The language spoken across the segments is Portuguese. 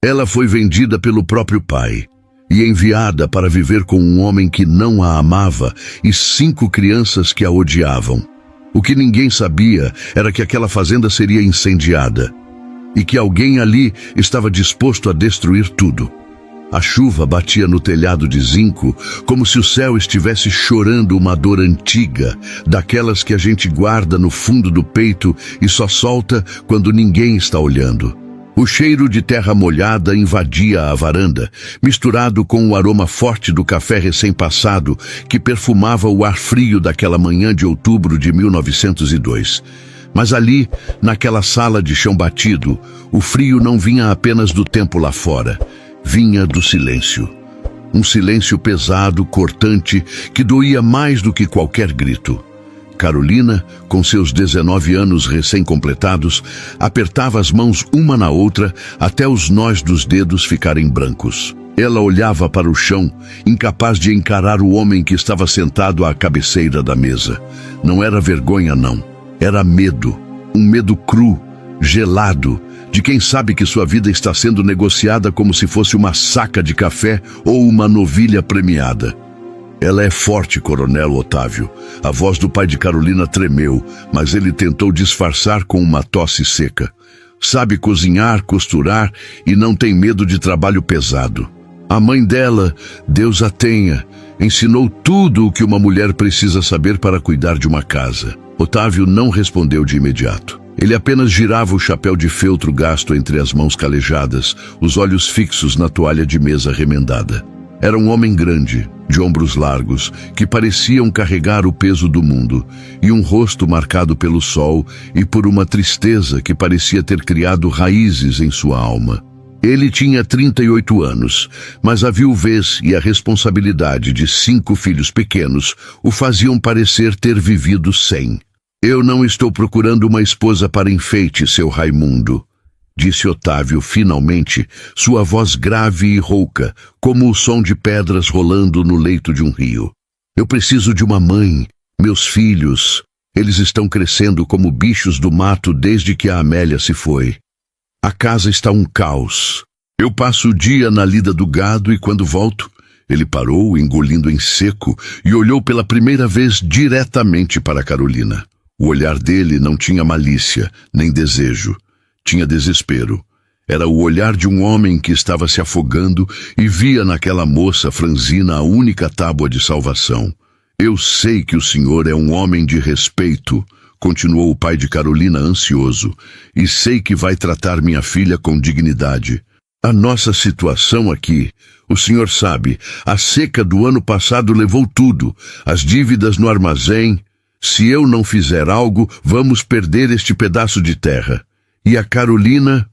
Ela foi vendida pelo próprio pai e enviada para viver com um homem que não a amava e 5 crianças que a odiavam. O que ninguém sabia era que aquela fazenda seria incendiada e que alguém ali estava disposto a destruir tudo. A chuva batia no telhado de zinco como se o céu estivesse chorando uma dor antiga, daquelas que a gente guarda no fundo do peito e só solta quando ninguém está olhando. O cheiro de terra molhada invadia a varanda, misturado com o aroma forte do café recém-passado que perfumava o ar frio daquela manhã de outubro de 1902. Mas ali, naquela sala de chão batido, o frio não vinha apenas do tempo lá fora, vinha do silêncio. Um silêncio pesado, cortante, que doía mais do que qualquer grito. Carolina, com seus 19 anos recém-completados, apertava as mãos uma na outra até os nós dos dedos ficarem brancos. Ela olhava para o chão, incapaz de encarar o homem que estava sentado à cabeceira da mesa. Não era vergonha, não. Era medo. Um medo cru, gelado, de quem sabe que sua vida está sendo negociada como se fosse uma saca de café ou uma novilha premiada. Ela é forte, Coronel Otávio. A voz do pai de Carolina tremeu, mas ele tentou disfarçar com uma tosse seca. Sabe cozinhar, costurar e não tem medo de trabalho pesado. A mãe dela, Deus a tenha, ensinou tudo o que uma mulher precisa saber para cuidar de uma casa. Otávio não respondeu de imediato. Ele apenas girava o chapéu de feltro gasto entre as mãos calejadas, os olhos fixos na toalha de mesa remendada. Era um homem grande, de ombros largos, que pareciam carregar o peso do mundo, e um rosto marcado pelo sol e por uma tristeza que parecia ter criado raízes em sua alma. Ele tinha 38 anos, mas a viuvez e a responsabilidade de 5 filhos pequenos o faziam parecer ter vivido 100. Eu não estou procurando uma esposa para enfeite, seu Raimundo, disse Otávio finalmente, sua voz grave e rouca, como o som de pedras rolando no leito de um rio. Eu preciso de uma mãe, meus filhos. Eles estão crescendo como bichos do mato desde que a Amélia se foi. A casa está um caos. Eu passo o dia na lida do gado e quando volto, ele parou, engolindo em seco, e olhou pela primeira vez diretamente para Carolina. O olhar dele não tinha malícia, nem desejo. Tinha desespero. Era o olhar de um homem que estava se afogando e via naquela moça franzina a única tábua de salvação. Eu sei que o senhor é um homem de respeito, continuou o pai de Carolina ansioso, e sei que vai tratar minha filha com dignidade. A nossa situação aqui, o senhor sabe, a seca do ano passado levou tudo, as dívidas no armazém. Se eu não fizer algo, vamos perder este pedaço de terra. E a Carolina?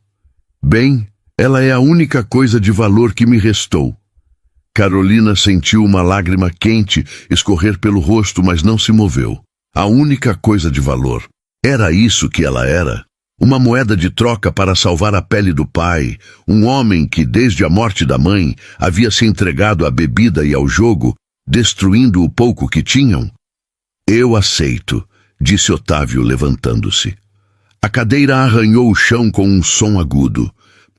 Bem, ela é a única coisa de valor que me restou. Carolina sentiu uma lágrima quente escorrer pelo rosto, mas não se moveu. A única coisa de valor. Era isso que ela era? Uma moeda de troca para salvar a pele do pai, um homem que, desde a morte da mãe, havia se entregado à bebida e ao jogo, destruindo o pouco que tinham? Eu aceito, disse Otávio levantando-se. A cadeira arranhou o chão com um som agudo.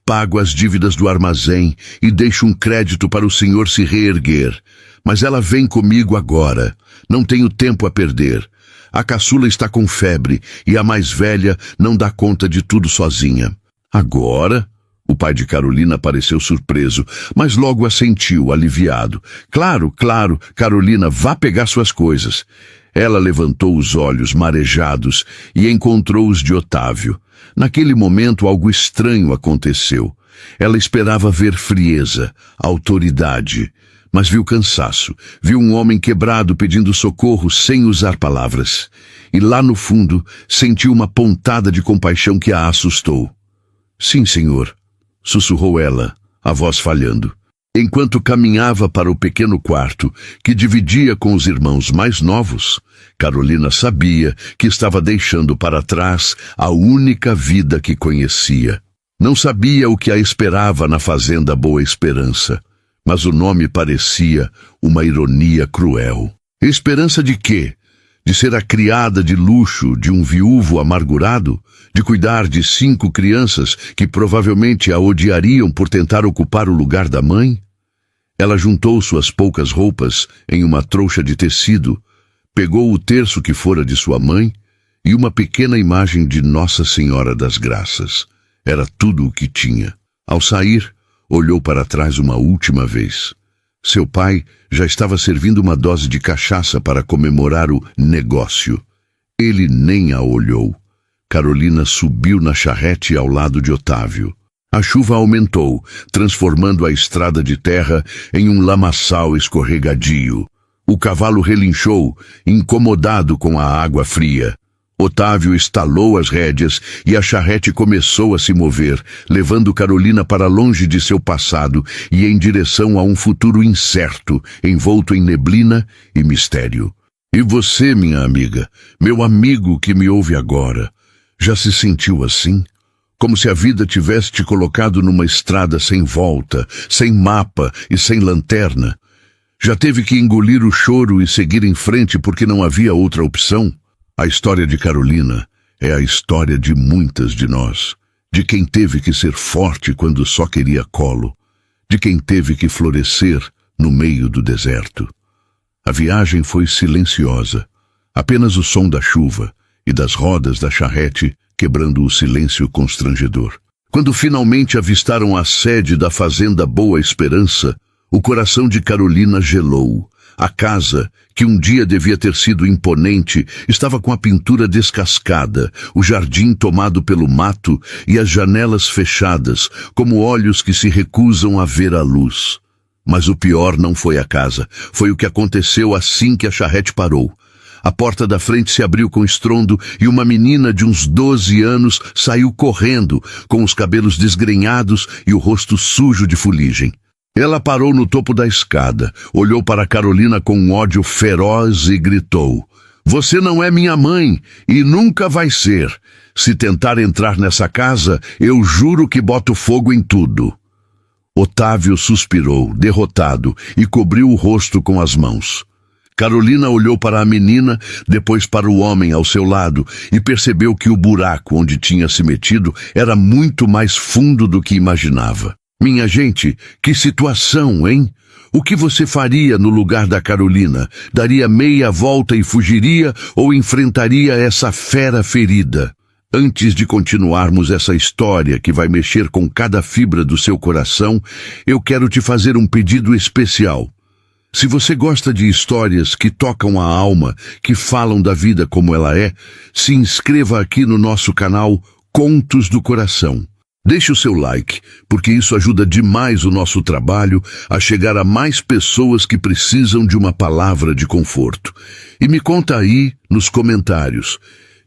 Pago as dívidas do armazém e deixo um crédito para o senhor se reerguer. Mas ela vem comigo agora. Não tenho tempo a perder. A caçula está com febre e a mais velha não dá conta de tudo sozinha. Agora? O pai de Carolina pareceu surpreso, mas logo assentiu, aliviado. Claro, Carolina, vá pegar suas coisas. Ela levantou os olhos marejados e encontrou os de Otávio. Naquele momento algo estranho aconteceu. Ela esperava ver frieza, autoridade, mas viu cansaço, viu um homem quebrado pedindo socorro sem usar palavras. E lá no fundo sentiu uma pontada de compaixão que a assustou. Sim, senhor, sussurrou ela, a voz falhando. Enquanto caminhava para o pequeno quarto que dividia com os irmãos mais novos, Carolina sabia que estava deixando para trás a única vida que conhecia. Não sabia o que a esperava na fazenda Boa Esperança, mas o nome parecia uma ironia cruel. Esperança de quê? de ser a criada de luxo de um viúvo amargurado, de cuidar de 5 crianças que provavelmente a odiariam por tentar ocupar o lugar da mãe? Ela juntou suas poucas roupas em uma trouxa de tecido, pegou o terço que fora de sua mãe e uma pequena imagem de Nossa Senhora das Graças. Era tudo o que tinha. Ao sair, olhou para trás uma última vez. Seu pai já estava servindo uma dose de cachaça para comemorar o negócio. Ele nem a olhou. Carolina subiu na charrete ao lado de Otávio. A chuva aumentou, transformando a estrada de terra em um lamaçal escorregadio. O cavalo relinchou, incomodado com a água fria. Otávio estalou as rédeas e a charrete começou a se mover, levando Carolina para longe de seu passado e em direção a um futuro incerto, envolto em neblina e mistério. E você, minha amiga, meu amigo que me ouve agora, já se sentiu assim? Como se a vida tivesse te colocado numa estrada sem volta, sem mapa e sem lanterna? Já teve que engolir o choro e seguir em frente porque não havia outra opção? A história de Carolina é a história de muitas de nós, de quem teve que ser forte quando só queria colo, de quem teve que florescer no meio do deserto. A viagem foi silenciosa, apenas o som da chuva e das rodas da charrete quebrando o silêncio constrangedor. Quando finalmente avistaram a sede da fazenda Boa Esperança, o coração de Carolina gelou. A casa, que um dia devia ter sido imponente, estava com a pintura descascada, o jardim tomado pelo mato e as janelas fechadas, como olhos que se recusam a ver a luz. Mas o pior não foi a casa, foi o que aconteceu assim que a charrete parou. A porta da frente se abriu com estrondo e uma menina de uns 12 anos saiu correndo, com os cabelos desgrenhados e o rosto sujo de fuligem. Ela parou no topo da escada, olhou para Carolina com um ódio feroz e gritou: "Você não é minha mãe e nunca vai ser. Se tentar entrar nessa casa, eu juro que boto fogo em tudo." Otávio suspirou, derrotado, e cobriu o rosto com as mãos. Carolina olhou para a menina, depois para o homem ao seu lado e percebeu que o buraco onde tinha se metido era muito mais fundo do que imaginava. Minha gente, que situação, hein? O que você faria no lugar da Carolina? Daria meia volta e fugiria ou enfrentaria essa fera ferida? Antes de continuarmos essa história que vai mexer com cada fibra do seu coração, eu quero te fazer um pedido especial. Se você gosta de histórias que tocam a alma, que falam da vida como ela é, se inscreva aqui no nosso canal Contos do Coração. Deixe o seu like, porque isso ajuda demais o nosso trabalho a chegar a mais pessoas que precisam de uma palavra de conforto. E me conta aí, nos comentários,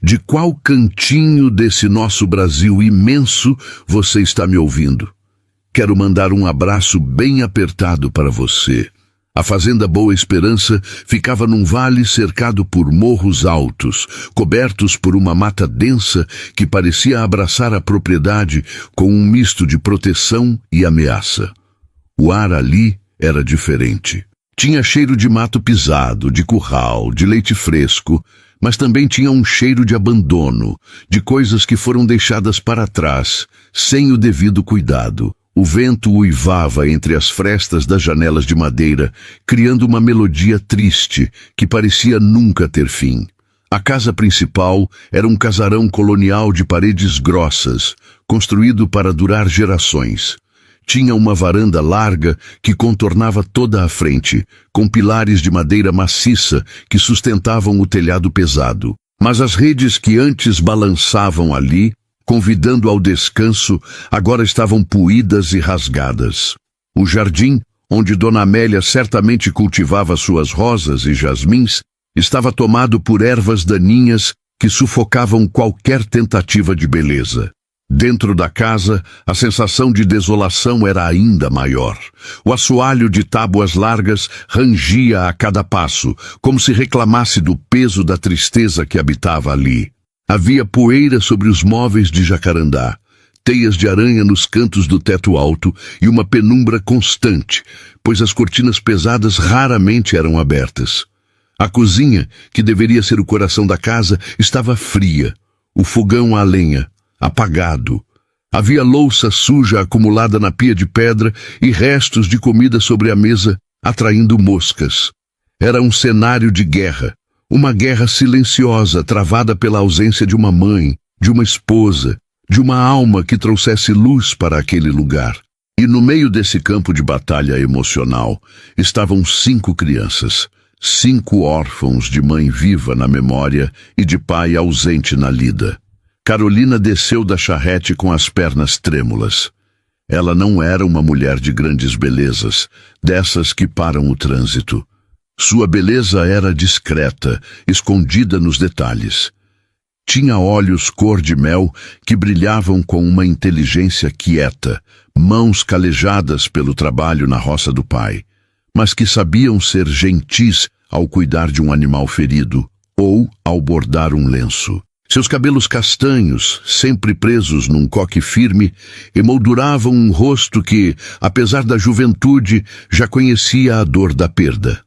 de qual cantinho desse nosso Brasil imenso você está me ouvindo. Quero mandar um abraço bem apertado para você. A fazenda Boa Esperança ficava num vale cercado por morros altos, cobertos por uma mata densa que parecia abraçar a propriedade com um misto de proteção e ameaça. O ar ali era diferente. Tinha cheiro de mato pisado, de curral, de leite fresco, mas também tinha um cheiro de abandono, de coisas que foram deixadas para trás, sem o devido cuidado. O vento uivava entre as frestas das janelas de madeira, criando uma melodia triste que parecia nunca ter fim. A casa principal era um casarão colonial de paredes grossas, construído para durar gerações. Tinha uma varanda larga que contornava toda a frente, com pilares de madeira maciça que sustentavam o telhado pesado. Mas as redes que antes balançavam ali, convidando ao descanso, agora estavam puídas e rasgadas. O jardim, onde Dona Amélia certamente cultivava suas rosas e jasmins, estava tomado por ervas daninhas que sufocavam qualquer tentativa de beleza. Dentro da casa, a sensação de desolação era ainda maior. O assoalho de tábuas largas rangia a cada passo, como se reclamasse do peso da tristeza que habitava ali. Havia poeira sobre os móveis de jacarandá, teias de aranha nos cantos do teto alto e uma penumbra constante, pois as cortinas pesadas raramente eram abertas. A cozinha, que deveria ser o coração da casa, estava fria. O fogão a lenha, apagado. Havia louça suja acumulada na pia de pedra e restos de comida sobre a mesa, atraindo moscas. Era um cenário de guerra. Uma guerra silenciosa, travada pela ausência de uma mãe, de uma esposa, de uma alma que trouxesse luz para aquele lugar. E no meio desse campo de batalha emocional, estavam 5 crianças. 5 órfãos de mãe viva na memória e de pai ausente na lida. Carolina desceu da charrete com as pernas trêmulas. Ela não era uma mulher de grandes belezas, dessas que param o trânsito. Sua beleza era discreta, escondida nos detalhes. Tinha olhos cor de mel que brilhavam com uma inteligência quieta, mãos calejadas pelo trabalho na roça do pai, mas que sabiam ser gentis ao cuidar de um animal ferido ou ao bordar um lenço. Seus cabelos castanhos, sempre presos num coque firme, emolduravam um rosto que, apesar da juventude, já conhecia a dor da perda.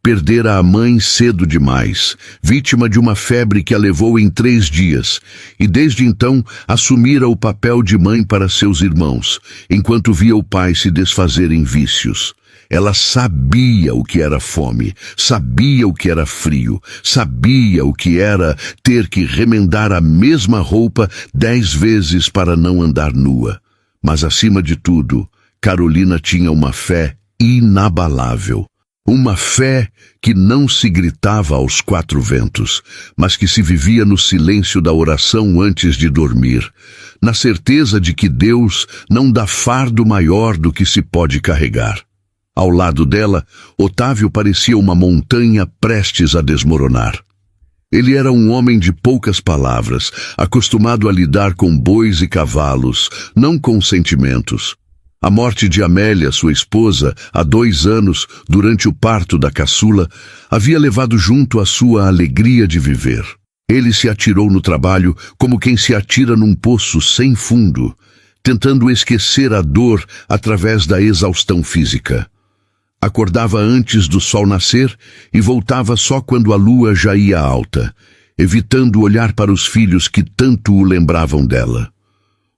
Perdera a mãe cedo demais, vítima de uma febre que a levou em 3 dias, e desde então assumira o papel de mãe para seus irmãos, enquanto via o pai se desfazer em vícios. Ela sabia o que era fome, sabia o que era frio, sabia o que era ter que remendar a mesma roupa 10 vezes para não andar nua. Mas, acima de tudo, Carolina tinha uma fé inabalável. Uma fé que não se gritava aos 4 ventos, mas que se vivia no silêncio da oração antes de dormir, na certeza de que Deus não dá fardo maior do que se pode carregar. Ao lado dela, Otávio parecia uma montanha prestes a desmoronar. Ele era um homem de poucas palavras, acostumado a lidar com bois e cavalos, não com sentimentos. A morte de Amélia, sua esposa, há 2 anos, durante o parto da caçula, havia levado junto a sua alegria de viver. Ele se atirou no trabalho como quem se atira num poço sem fundo, tentando esquecer a dor através da exaustão física. Acordava antes do sol nascer e voltava só quando a lua já ia alta, evitando olhar para os filhos que tanto o lembravam dela.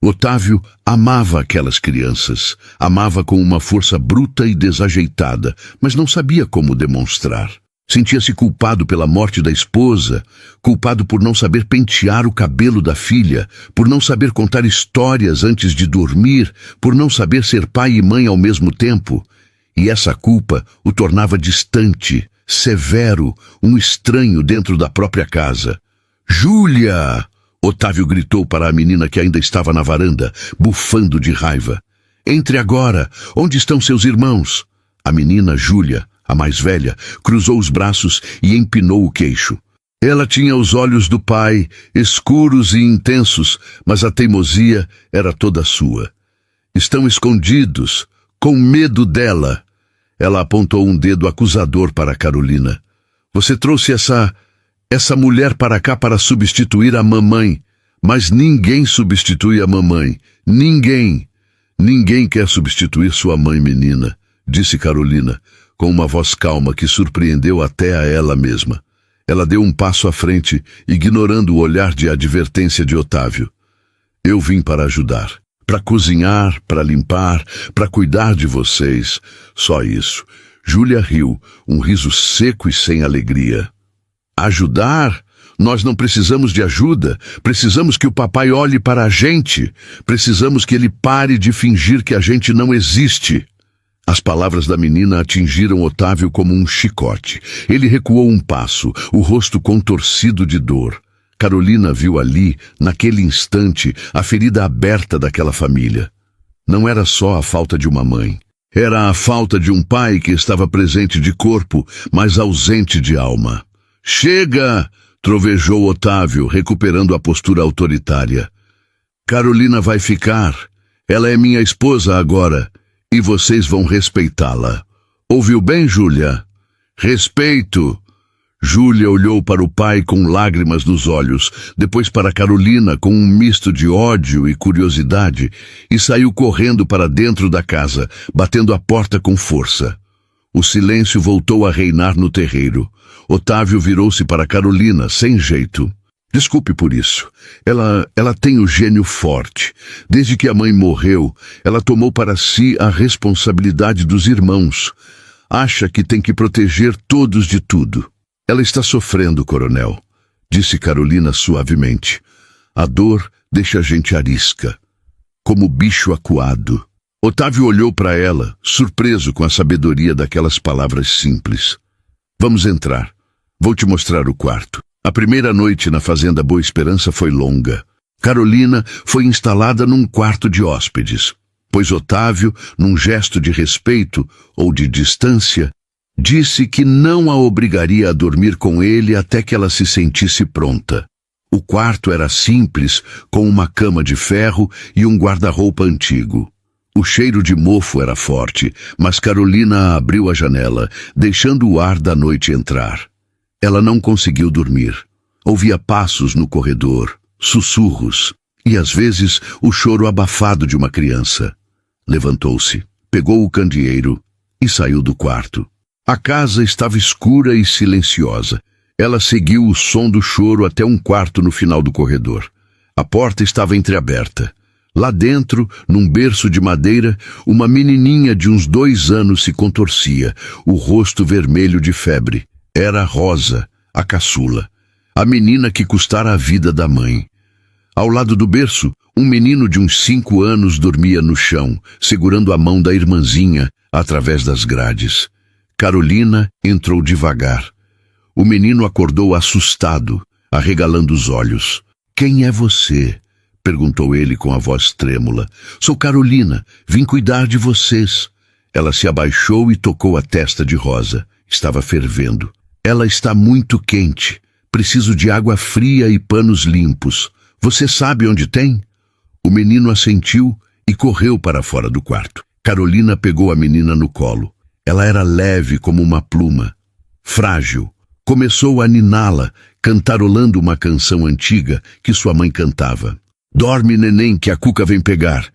Otávio amava aquelas crianças, amava com uma força bruta e desajeitada, mas não sabia como demonstrar. Sentia-se culpado pela morte da esposa, culpado por não saber pentear o cabelo da filha, por não saber contar histórias antes de dormir, por não saber ser pai e mãe ao mesmo tempo. E essa culpa o tornava distante, severo, um estranho dentro da própria casa. «Júlia!» Otávio gritou para a menina que ainda estava na varanda, bufando de raiva. «Entre agora! Onde estão seus irmãos?» A menina, Júlia, a mais velha, cruzou os braços e empinou o queixo. Ela tinha os olhos do pai, escuros e intensos, mas a teimosia era toda sua. «Estão escondidos, com medo dela!» Ela apontou um dedo acusador para Carolina. «Você trouxe essa mulher para cá para substituir a mamãe, mas ninguém substitui a mamãe. Ninguém. Ninguém quer substituir sua mãe, menina», disse Carolina, com uma voz calma que surpreendeu até a ela mesma. Ela deu um passo à frente, ignorando o olhar de advertência de Otávio. «Eu vim para ajudar. Para cozinhar, para limpar, para cuidar de vocês. Só isso». Júlia riu, um riso seco e sem alegria. «Ajudar? Nós não precisamos de ajuda. Precisamos que o papai olhe para a gente. Precisamos que ele pare de fingir que a gente não existe». As palavras da menina atingiram Otávio como um chicote. Ele recuou um passo, o rosto contorcido de dor. Carolina viu ali, naquele instante, a ferida aberta daquela família. Não era só a falta de uma mãe. Era a falta de um pai que estava presente de corpo, mas ausente de alma. «Chega!» trovejou Otávio, recuperando a postura autoritária. «Carolina vai ficar. Ela é minha esposa agora, e vocês vão respeitá-la. Ouviu bem, Júlia? Respeito!» Júlia olhou para o pai com lágrimas nos olhos, depois para Carolina com um misto de ódio e curiosidade, e saiu correndo para dentro da casa, batendo a porta com força. O silêncio voltou a reinar no terreiro. Otávio virou-se para Carolina, sem jeito. Desculpe por isso. Ela tem o gênio forte. Desde que a mãe morreu, ela tomou para si a responsabilidade dos irmãos. Acha que tem que proteger todos de tudo. Ela está sofrendo, coronel, disse Carolina suavemente. A dor deixa a gente arisca, como bicho acuado. Otávio olhou para ela, surpreso com a sabedoria daquelas palavras simples. Vamos entrar. Vou te mostrar o quarto. A primeira noite na Fazenda Boa Esperança foi longa. Carolina foi instalada num quarto de hóspedes, pois Otávio, num gesto de respeito ou de distância, disse que não a obrigaria a dormir com ele até que ela se sentisse pronta. O quarto era simples, com uma cama de ferro e um guarda-roupa antigo. O cheiro de mofo era forte, mas Carolina abriu a janela, deixando o ar da noite entrar. Ela não conseguiu dormir. Ouvia passos no corredor, sussurros, e às vezes o choro abafado de uma criança. Levantou-se, pegou o candeeiro e saiu do quarto. A casa estava escura e silenciosa. Ela seguiu o som do choro até um quarto no final do corredor. A porta estava entreaberta. Lá dentro, num berço de madeira, uma menininha de uns 2 anos se contorcia, o rosto vermelho de febre. Era Rosa, a caçula, a menina que custara a vida da mãe. Ao lado do berço, um menino de uns 5 anos dormia no chão, segurando a mão da irmãzinha através das grades. Carolina entrou devagar. O menino acordou assustado, arregalando os olhos. "Quem é você?" perguntou ele com a voz trêmula. "Sou Carolina, vim cuidar de vocês." Ela se abaixou e tocou a testa de Rosa. Estava fervendo. "Ela está muito quente. Preciso de água fria e panos limpos. Você sabe onde tem?" O menino assentiu e correu para fora do quarto. Carolina pegou a menina no colo. Ela era leve como uma pluma, frágil. Começou a niná-la, cantarolando uma canção antiga que sua mãe cantava. "Dorme, neném, que a cuca vem pegar.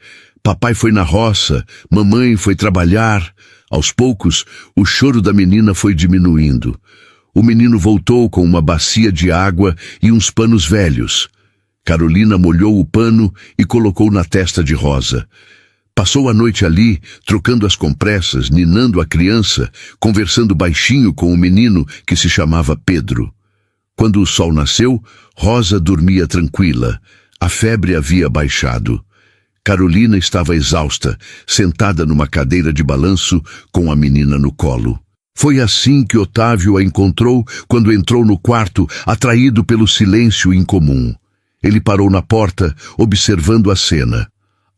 Papai foi na roça, mamãe foi trabalhar." Aos poucos, o choro da menina foi diminuindo. O menino voltou com uma bacia de água e uns panos velhos. Carolina molhou o pano e colocou na testa de Rosa. Passou a noite ali, trocando as compressas, ninando a criança, conversando baixinho com o menino que se chamava Pedro. Quando o sol nasceu, Rosa dormia tranquila. A febre havia baixado. Carolina estava exausta, sentada numa cadeira de balanço com a menina no colo. Foi assim que Otávio a encontrou quando entrou no quarto, atraído pelo silêncio incomum. Ele parou na porta, observando a cena.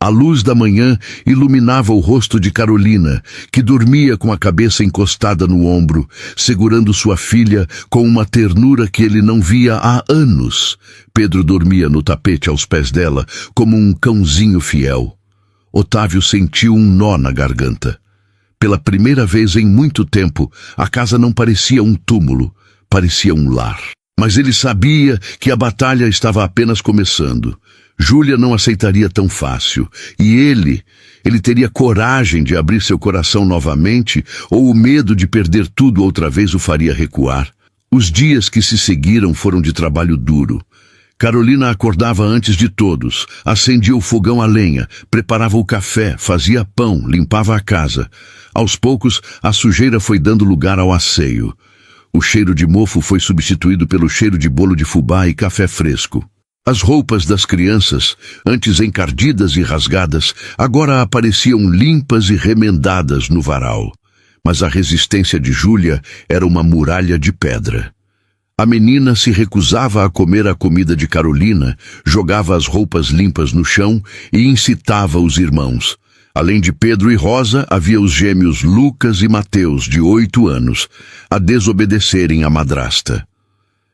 A luz da manhã iluminava o rosto de Carolina, que dormia com a cabeça encostada no ombro, segurando sua filha com uma ternura que ele não via há anos. Pedro dormia no tapete aos pés dela, como um cãozinho fiel. Otávio sentiu um nó na garganta. Pela primeira vez em muito tempo, a casa não parecia um túmulo, parecia um lar. Mas ele sabia que a batalha estava apenas começando. Júlia não aceitaria tão fácil, e ele teria coragem de abrir seu coração novamente, ou o medo de perder tudo outra vez o faria recuar. Os dias que se seguiram foram de trabalho duro. Carolina acordava antes de todos, acendia o fogão a lenha, preparava o café, fazia pão, limpava a casa. Aos poucos, a sujeira foi dando lugar ao asseio. O cheiro de mofo foi substituído pelo cheiro de bolo de fubá e café fresco. As roupas das crianças, antes encardidas e rasgadas, agora apareciam limpas e remendadas no varal. Mas a resistência de Júlia era uma muralha de pedra. A menina se recusava a comer a comida de Carolina, jogava as roupas limpas no chão e incitava os irmãos. Além de Pedro e Rosa, havia os gêmeos Lucas e Mateus, de 8 anos, a desobedecerem à madrasta.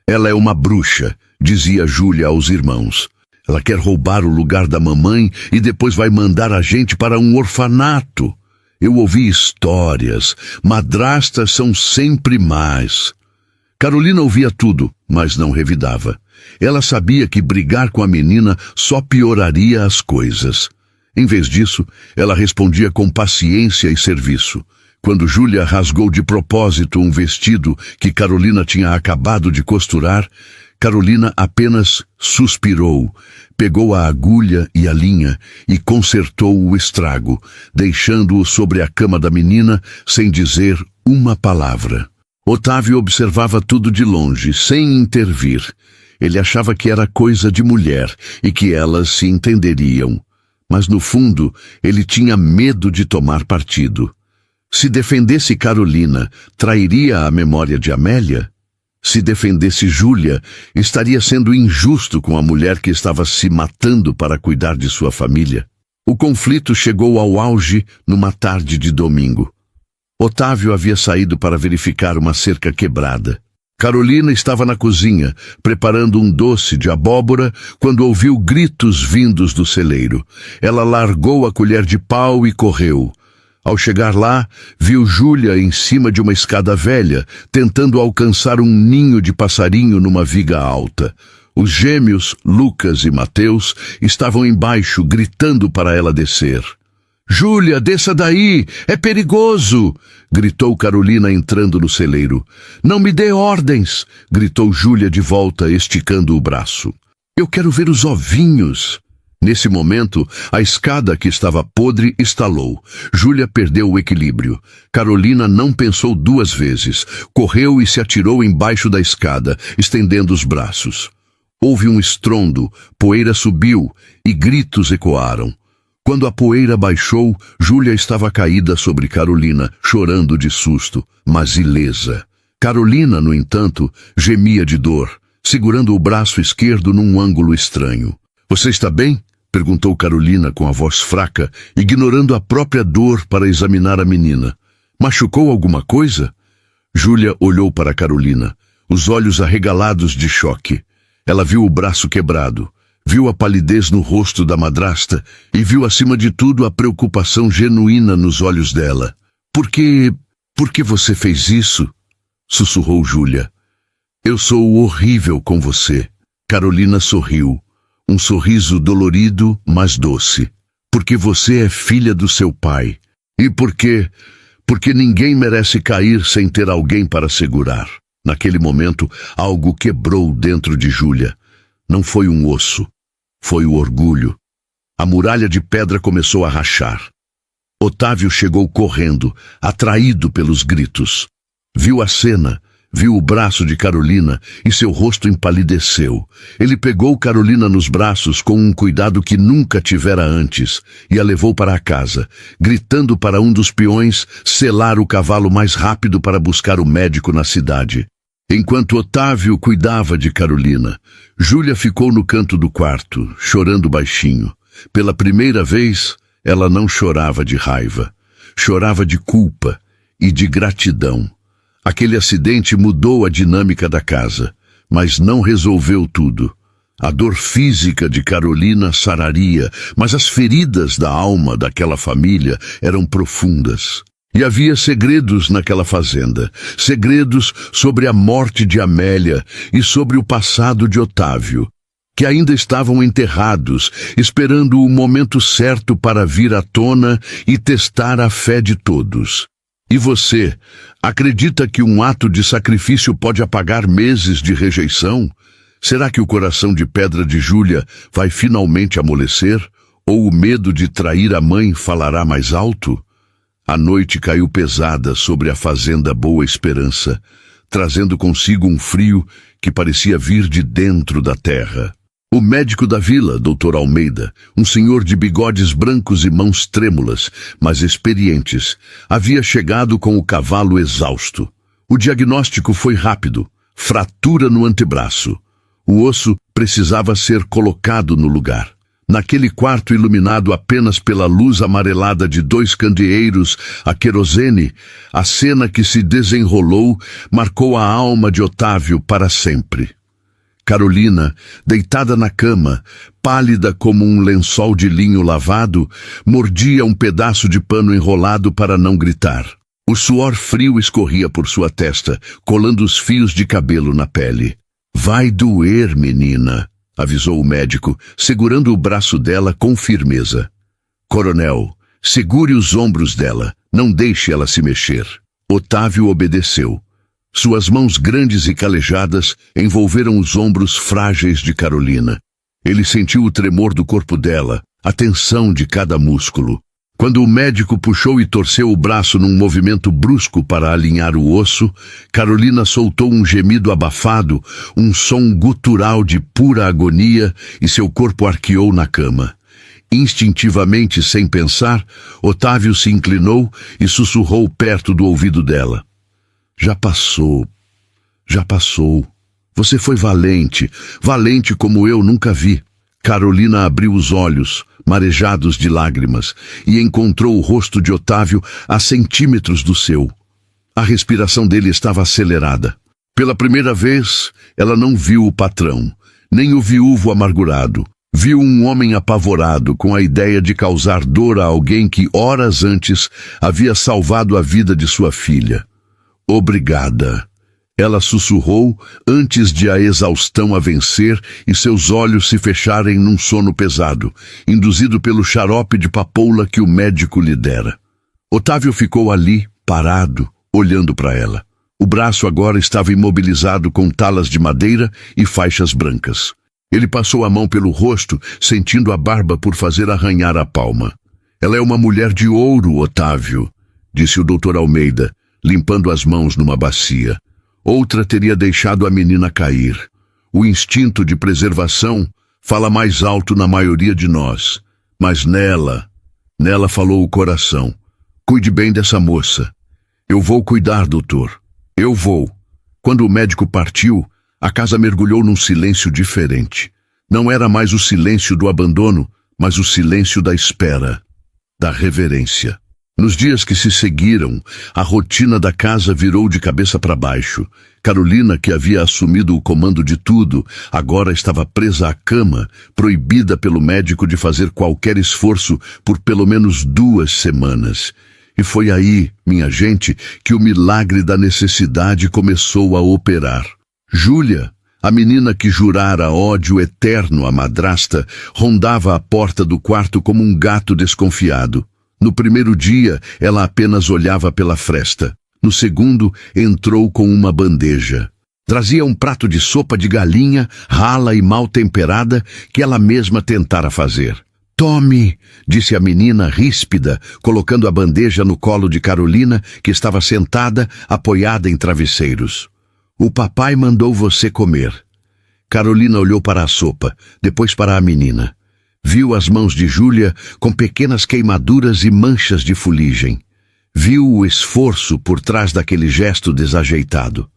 "Ela é uma bruxa", dizia Júlia aos irmãos. "Ela quer roubar o lugar da mamãe e depois vai mandar a gente para um orfanato. Eu ouvi histórias. Madrastas são sempre más." Carolina ouvia tudo, mas não revidava. Ela sabia que brigar com a menina só pioraria as coisas. Em vez disso, ela respondia com paciência e serviço. Quando Júlia rasgou de propósito um vestido que Carolina tinha acabado de costurar, Carolina apenas suspirou, pegou a agulha e a linha e consertou o estrago, deixando-o sobre a cama da menina sem dizer uma palavra. Otávio observava tudo de longe, sem intervir. Ele achava que era coisa de mulher e que elas se entenderiam. Mas no fundo, ele tinha medo de tomar partido. Se defendesse Carolina, trairia a memória de Amélia? Se defendesse Júlia, estaria sendo injusto com a mulher que estava se matando para cuidar de sua família. O conflito chegou ao auge numa tarde de domingo. Otávio havia saído para verificar uma cerca quebrada. Carolina estava na cozinha, preparando um doce de abóbora, quando ouviu gritos vindos do celeiro. Ela largou a colher de pau e correu. Ao chegar lá, viu Júlia em cima de uma escada velha, tentando alcançar um ninho de passarinho numa viga alta. Os gêmeos, Lucas e Mateus, estavam embaixo, gritando para ela descer. «Júlia, desça daí! É perigoso!» gritou Carolina entrando no celeiro. «Não me dê ordens!» gritou Júlia de volta, esticando o braço. «Eu quero ver os ovinhos!» Nesse momento, a escada que estava podre estalou. Júlia perdeu o equilíbrio. Carolina não pensou duas vezes. Correu e se atirou embaixo da escada, estendendo os braços. Houve um estrondo, poeira subiu e gritos ecoaram. Quando a poeira baixou, Júlia estava caída sobre Carolina, chorando de susto, mas ilesa. Carolina, no entanto, gemia de dor, segurando o braço esquerdo num ângulo estranho. «Você está bem?» perguntou Carolina com a voz fraca, ignorando a própria dor para examinar a menina. «Machucou alguma coisa?» Júlia olhou para Carolina, os olhos arregalados de choque. Ela viu o braço quebrado, viu a palidez no rosto da madrasta e viu, acima de tudo, a preocupação genuína nos olhos dela. Por que você fez isso?» sussurrou Júlia. «Eu sou horrível com você». Carolina sorriu. Um sorriso dolorido, mas doce. «Porque você é filha do seu pai. E por quê? Porque ninguém merece cair sem ter alguém para segurar». Naquele momento, algo quebrou dentro de Júlia. Não foi um osso. Foi o orgulho. A muralha de pedra começou a rachar. Otávio chegou correndo, atraído pelos gritos. Viu a cena. Viu o braço de Carolina e seu rosto empalideceu. Ele pegou Carolina nos braços com um cuidado que nunca tivera antes e a levou para a casa, gritando para um dos peões selar o cavalo mais rápido para buscar o médico na cidade. Enquanto Otávio cuidava de Carolina, Júlia ficou no canto do quarto, chorando baixinho. Pela primeira vez, ela não chorava de raiva. Chorava de culpa e de gratidão. Aquele acidente mudou a dinâmica da casa, mas não resolveu tudo. A dor física de Carolina sararia, mas as feridas da alma daquela família eram profundas. E havia segredos naquela fazenda, segredos sobre a morte de Amélia e sobre o passado de Otávio, que ainda estavam enterrados, esperando o momento certo para vir à tona e testar a fé de todos. E você, acredita que um ato de sacrifício pode apagar meses de rejeição? Será que o coração de pedra de Júlia vai finalmente amolecer? Ou o medo de trair a mãe falará mais alto? A noite caiu pesada sobre a fazenda Boa Esperança, trazendo consigo um frio que parecia vir de dentro da terra. O médico da vila, Dr. Almeida, um senhor de bigodes brancos e mãos trêmulas, mas experientes, havia chegado com o cavalo exausto. O diagnóstico foi rápido: fratura no antebraço. O osso precisava ser colocado no lugar. Naquele quarto iluminado apenas pela luz amarelada de 2 candeeiros a querosene, a cena que se desenrolou marcou a alma de Otávio para sempre. Carolina, deitada na cama, pálida como um lençol de linho lavado, mordia um pedaço de pano enrolado para não gritar. O suor frio escorria por sua testa, colando os fios de cabelo na pele. «Vai doer, menina», avisou o médico, segurando o braço dela com firmeza. «Coronel, segure os ombros dela. Não deixe ela se mexer. Otávio obedeceu. Suas mãos grandes e calejadas envolveram os ombros frágeis de Carolina. Ele sentiu o tremor do corpo dela, a tensão de cada músculo. Quando o médico puxou e torceu o braço num movimento brusco para alinhar o osso, Carolina soltou um gemido abafado, um som gutural de pura agonia, e seu corpo arqueou na cama. Instintivamente, sem pensar, Otávio se inclinou e sussurrou perto do ouvido dela. Já passou. Você foi valente, valente como eu nunca vi. Carolina abriu os olhos, marejados de lágrimas, e encontrou o rosto de Otávio a centímetros do seu. A respiração dele estava acelerada. Pela primeira vez, ela não viu o patrão, nem o viúvo amargurado. Viu um homem apavorado com a ideia de causar dor a alguém que horas antes havia salvado a vida de sua filha. Obrigada. Ela sussurrou antes de a exaustão a vencer e seus olhos se fecharem num sono pesado, induzido pelo xarope de papoula que o médico lhe dera. Otávio ficou ali, parado, olhando para ela. O braço agora estava imobilizado com talas de madeira e faixas brancas. Ele passou a mão pelo rosto, sentindo a barba por fazer arranhar a palma. Ela é uma mulher de ouro, Otávio, disse o Dr. Almeida, limpando as mãos numa bacia. Outra teria deixado a menina cair. O instinto de preservação fala mais alto na maioria de nós. Mas nela falou o coração. Cuide bem dessa moça. Eu vou cuidar, doutor. Eu vou. Quando o médico partiu, a casa mergulhou num silêncio diferente. Não era mais o silêncio do abandono, mas o silêncio da espera, da reverência. Nos dias que se seguiram, a rotina da casa virou de cabeça para baixo. Carolina, que havia assumido o comando de tudo, agora estava presa à cama, proibida pelo médico de fazer qualquer esforço por pelo menos 2 semanas. E foi aí, minha gente, que o milagre da necessidade começou a operar. Júlia, a menina que jurara ódio eterno à madrasta, rondava a porta do quarto como um gato desconfiado. No primeiro dia, ela apenas olhava pela fresta. No segundo, entrou com uma bandeja. Trazia um prato de sopa de galinha, rala e mal temperada, que ela mesma tentara fazer. Tome, disse a menina ríspida, colocando a bandeja no colo de Carolina, que estava sentada, apoiada em travesseiros. O papai mandou você comer. Carolina olhou para a sopa, depois para a menina. Viu as mãos de Júlia com pequenas queimaduras e manchas de fuligem. Viu o esforço por trás daquele gesto desajeitado.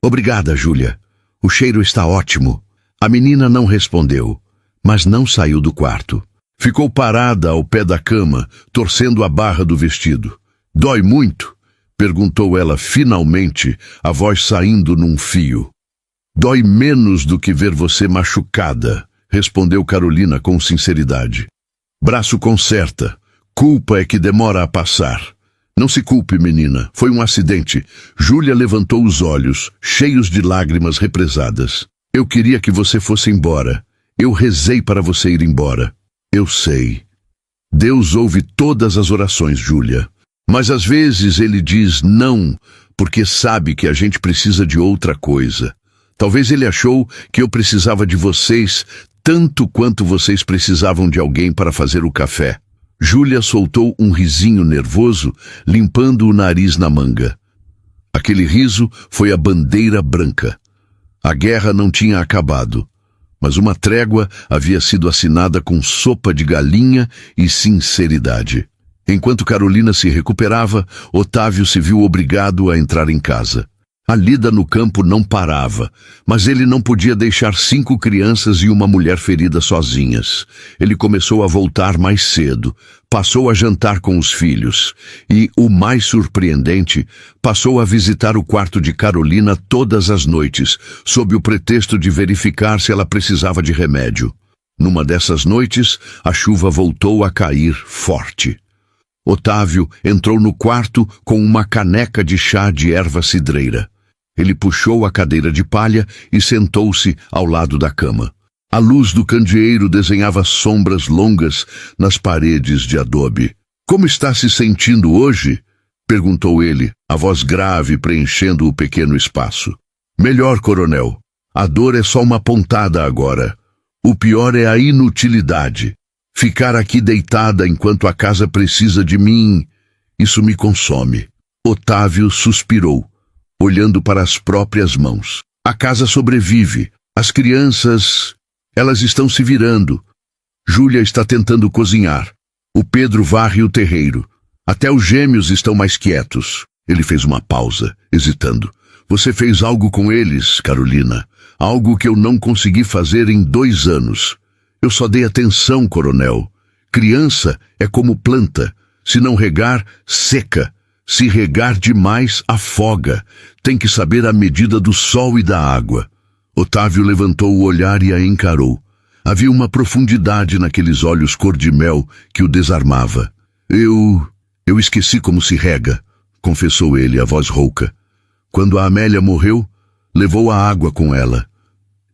Obrigada, Júlia. O cheiro está ótimo. A menina não respondeu, mas não saiu do quarto. Ficou parada ao pé da cama, torcendo a barra do vestido. Dói muito? Perguntou ela finalmente, a voz saindo num fio. Dói menos do que ver você machucada, respondeu Carolina com sinceridade. Braço conserta. Culpa é que demora a passar. Não se culpe, menina. Foi um acidente. Júlia levantou os olhos, cheios de lágrimas represadas. Eu queria que você fosse embora. Eu rezei para você ir embora. Eu sei. Deus ouve todas as orações, Júlia. Mas às vezes ele diz não, porque sabe que a gente precisa de outra coisa. Talvez ele achou que eu precisava de vocês tanto quanto vocês precisavam de alguém para fazer o café. Júlia soltou um risinho nervoso, limpando o nariz na manga. Aquele riso foi a bandeira branca. A guerra não tinha acabado, mas uma trégua havia sido assinada com sopa de galinha e sinceridade. Enquanto Carolina se recuperava, Otávio se viu obrigado a entrar em casa. A lida no campo não parava, mas ele não podia deixar 5 crianças e uma mulher ferida sozinhas. Ele começou a voltar mais cedo, passou a jantar com os filhos e, o mais surpreendente, passou a visitar o quarto de Carolina todas as noites, sob o pretexto de verificar se ela precisava de remédio. Numa dessas noites, a chuva voltou a cair forte. Otávio entrou no quarto com uma caneca de chá de erva cidreira. Ele puxou a cadeira de palha e sentou-se ao lado da cama. A luz do candeeiro desenhava sombras longas nas paredes de adobe. Como está se sentindo hoje? Perguntou ele, a voz grave preenchendo o pequeno espaço. Melhor, coronel. A dor é só uma pontada agora. O pior é a inutilidade. Ficar aqui deitada enquanto a casa precisa de mim, isso me consome. Otávio suspirou, olhando para as próprias mãos. A casa sobrevive. As crianças, elas estão se virando. Júlia está tentando cozinhar. O Pedro varre o terreiro. Até os gêmeos estão mais quietos. Ele fez uma pausa, hesitando. Você fez algo com eles, Carolina. Algo que eu não consegui fazer em 2 anos. Eu só dei atenção, coronel. Criança é como planta. Se não regar, seca. Se regar demais, afoga. Tem que saber a medida do sol e da água. Otávio levantou o olhar e a encarou. Havia uma profundidade naqueles olhos cor-de-mel que o desarmava. Eu esqueci como se rega, confessou ele, a voz rouca. Quando a Amélia morreu, levou a água com ela.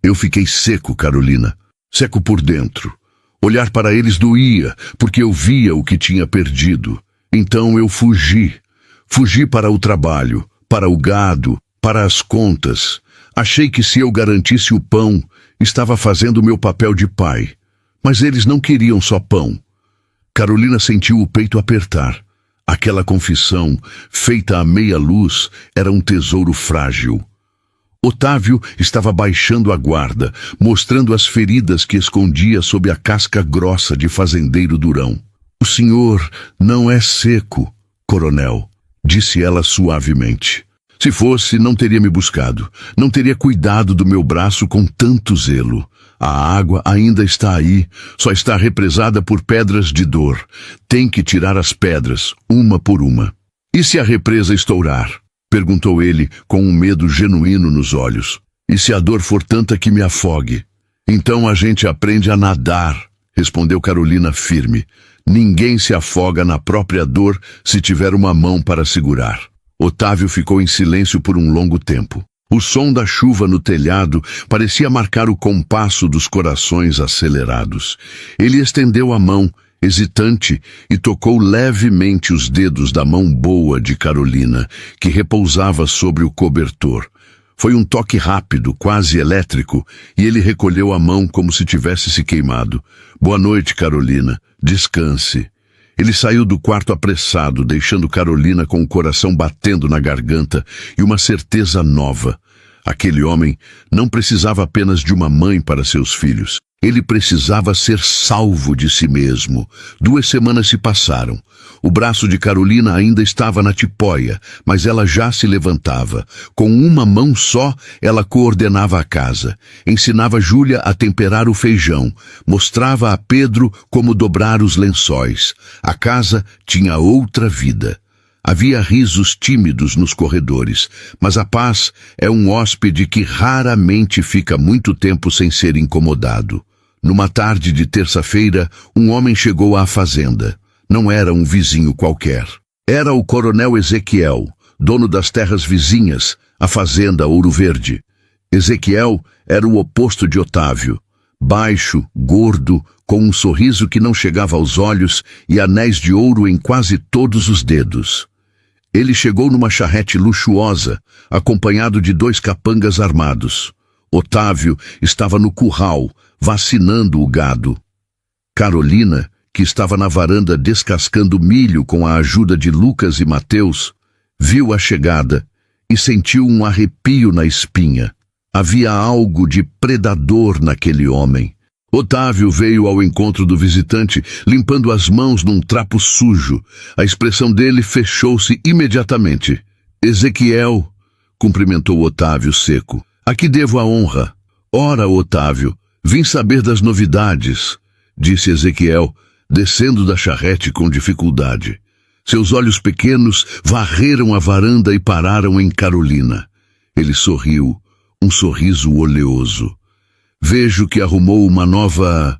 Eu fiquei seco, Carolina. Seco por dentro. Olhar para eles doía, porque eu via o que tinha perdido. Então eu fugi. Fugi para o trabalho, para o gado, para as contas. Achei que se eu garantisse o pão, estava fazendo o meu papel de pai. Mas eles não queriam só pão. Carolina sentiu o peito apertar. Aquela confissão, feita à meia luz, era um tesouro frágil. Otávio estava baixando a guarda, mostrando as feridas que escondia sob a casca grossa de fazendeiro durão. O senhor não é seco, coronel, disse ela suavemente. Se fosse, não teria me buscado, não teria cuidado do meu braço com tanto zelo. A água ainda está aí, só está represada por pedras de dor. Tem que tirar as pedras, uma por uma. E se a represa estourar? Perguntou ele, com um medo genuíno nos olhos. E se a dor for tanta que me afogue? Então a gente aprende a nadar, respondeu Carolina firme. Ninguém se afoga na própria dor se tiver uma mão para segurar. Otávio ficou em silêncio por um longo tempo. O som da chuva no telhado parecia marcar o compasso dos corações acelerados. Ele estendeu a mão, hesitante, e tocou levemente os dedos da mão boa de Carolina, que repousava sobre o cobertor. Foi um toque rápido, quase elétrico, e ele recolheu a mão como se tivesse se queimado. Boa noite, Carolina. Descanse. Ele saiu do quarto apressado, deixando Carolina com o coração batendo na garganta e uma certeza nova. Aquele homem não precisava apenas de uma mãe para seus filhos. Ele precisava ser salvo de si mesmo. 2 semanas se passaram. O braço de Carolina ainda estava na tipóia, mas ela já se levantava. Com uma mão só, ela coordenava a casa. Ensinava Júlia a temperar o feijão. Mostrava a Pedro como dobrar os lençóis. A casa tinha outra vida. Havia risos tímidos nos corredores, mas a paz é um hóspede que raramente fica muito tempo sem ser incomodado. Numa tarde de terça-feira, um homem chegou à fazenda. Não era um vizinho qualquer. Era o coronel Ezequiel, dono das terras vizinhas, a fazenda Ouro Verde. Ezequiel era o oposto de Otávio. Baixo, gordo, com um sorriso que não chegava aos olhos e anéis de ouro em quase todos os dedos. Ele chegou numa charrete luxuosa, acompanhado de 2 capangas armados. Otávio estava no curral, vacinando o gado. Carolina, que estava na varanda descascando milho com a ajuda de Lucas e Mateus, viu a chegada e sentiu um arrepio na espinha. Havia algo de predador naquele homem. Otávio veio ao encontro do visitante, limpando as mãos num trapo sujo. A expressão dele fechou-se imediatamente. Ezequiel, cumprimentou Otávio seco. A que devo a honra? Ora, Otávio, vim saber das novidades, disse Ezequiel, descendo da charrete com dificuldade. Seus olhos pequenos varreram a varanda e pararam em Carolina. Ele sorriu, um sorriso oleoso. Vejo que arrumou uma nova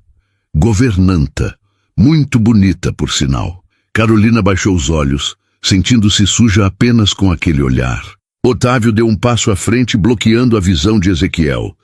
governanta, muito bonita, por sinal. Carolina baixou os olhos, sentindo-se suja apenas com aquele olhar. Otávio deu um passo à frente, bloqueando a visão de Ezequiel.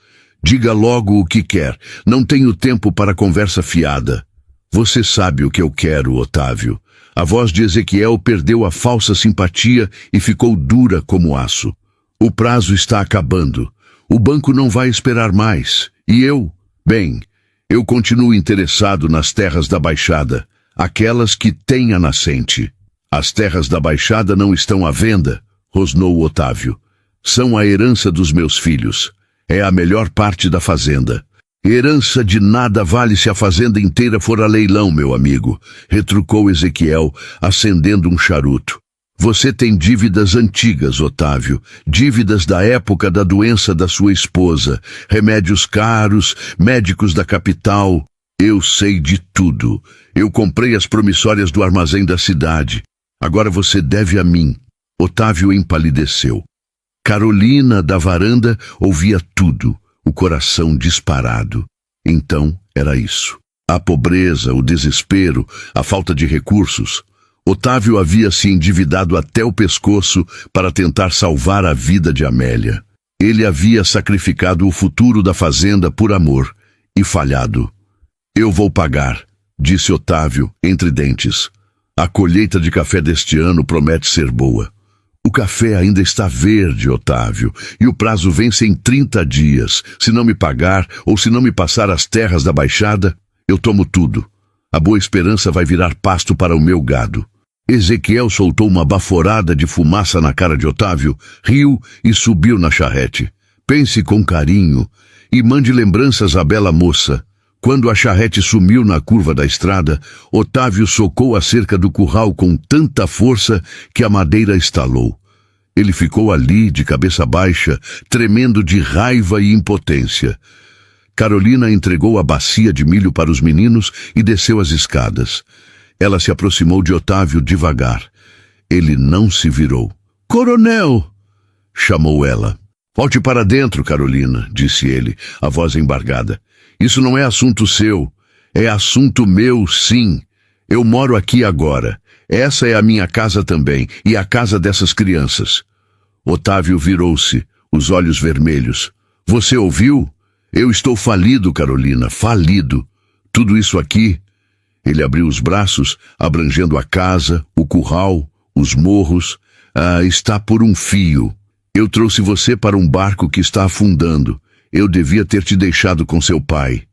Diga logo o que quer. Não tenho tempo para conversa fiada. Você sabe o que eu quero, Otávio. A voz de Ezequiel perdeu a falsa simpatia e ficou dura como aço. O prazo está acabando. O banco não vai esperar mais. E eu? Bem, eu continuo interessado nas terras da Baixada, aquelas que têm a nascente. As terras da Baixada não estão à venda, rosnou Otávio. São a herança dos meus filhos. É a melhor parte da fazenda. Herança de nada vale se a fazenda inteira for a leilão, meu amigo, retrucou Ezequiel, acendendo um charuto. Você tem dívidas antigas, Otávio, dívidas da época da doença da sua esposa, remédios caros, médicos da capital. Eu sei de tudo. Eu comprei as promissórias do armazém da cidade. Agora você deve a mim. Otávio empalideceu. Carolina, da varanda, ouvia tudo, o coração disparado. Então, era isso. A pobreza, o desespero, a falta de recursos. Otávio havia se endividado até o pescoço para tentar salvar a vida de Amélia. Ele havia sacrificado o futuro da fazenda por amor e falhado. Eu vou pagar, disse Otávio, entre dentes. A colheita de café deste ano promete ser boa. O café ainda está verde, Otávio, e o prazo vence em 30 dias. Se não me pagar ou se não me passar as terras da Baixada, eu tomo tudo. A Boa Esperança vai virar pasto para o meu gado. Ezequiel soltou uma baforada de fumaça na cara de Otávio, riu e subiu na charrete. Pense com carinho e mande lembranças à bela moça. Quando a charrete sumiu na curva da estrada, Otávio socou a cerca do curral com tanta força que a madeira estalou. Ele ficou ali, de cabeça baixa, tremendo de raiva e impotência. Carolina entregou a bacia de milho para os meninos e desceu as escadas. Ela se aproximou de Otávio devagar. Ele não se virou. "Coronel!" chamou ela. "Volte para dentro, Carolina", disse ele, a voz embargada. "Isso não é assunto seu. É assunto meu, sim. Eu moro aqui agora. Essa é a minha casa também, e a casa dessas crianças." Otávio virou-se, os olhos vermelhos. "Você ouviu? Eu estou falido, Carolina, falido. Tudo isso aqui..." Ele abriu os braços, abrangendo a casa, o curral, os morros. "Está por um fio. Eu trouxe você para um barco que está afundando. Eu devia ter te deixado com seu pai.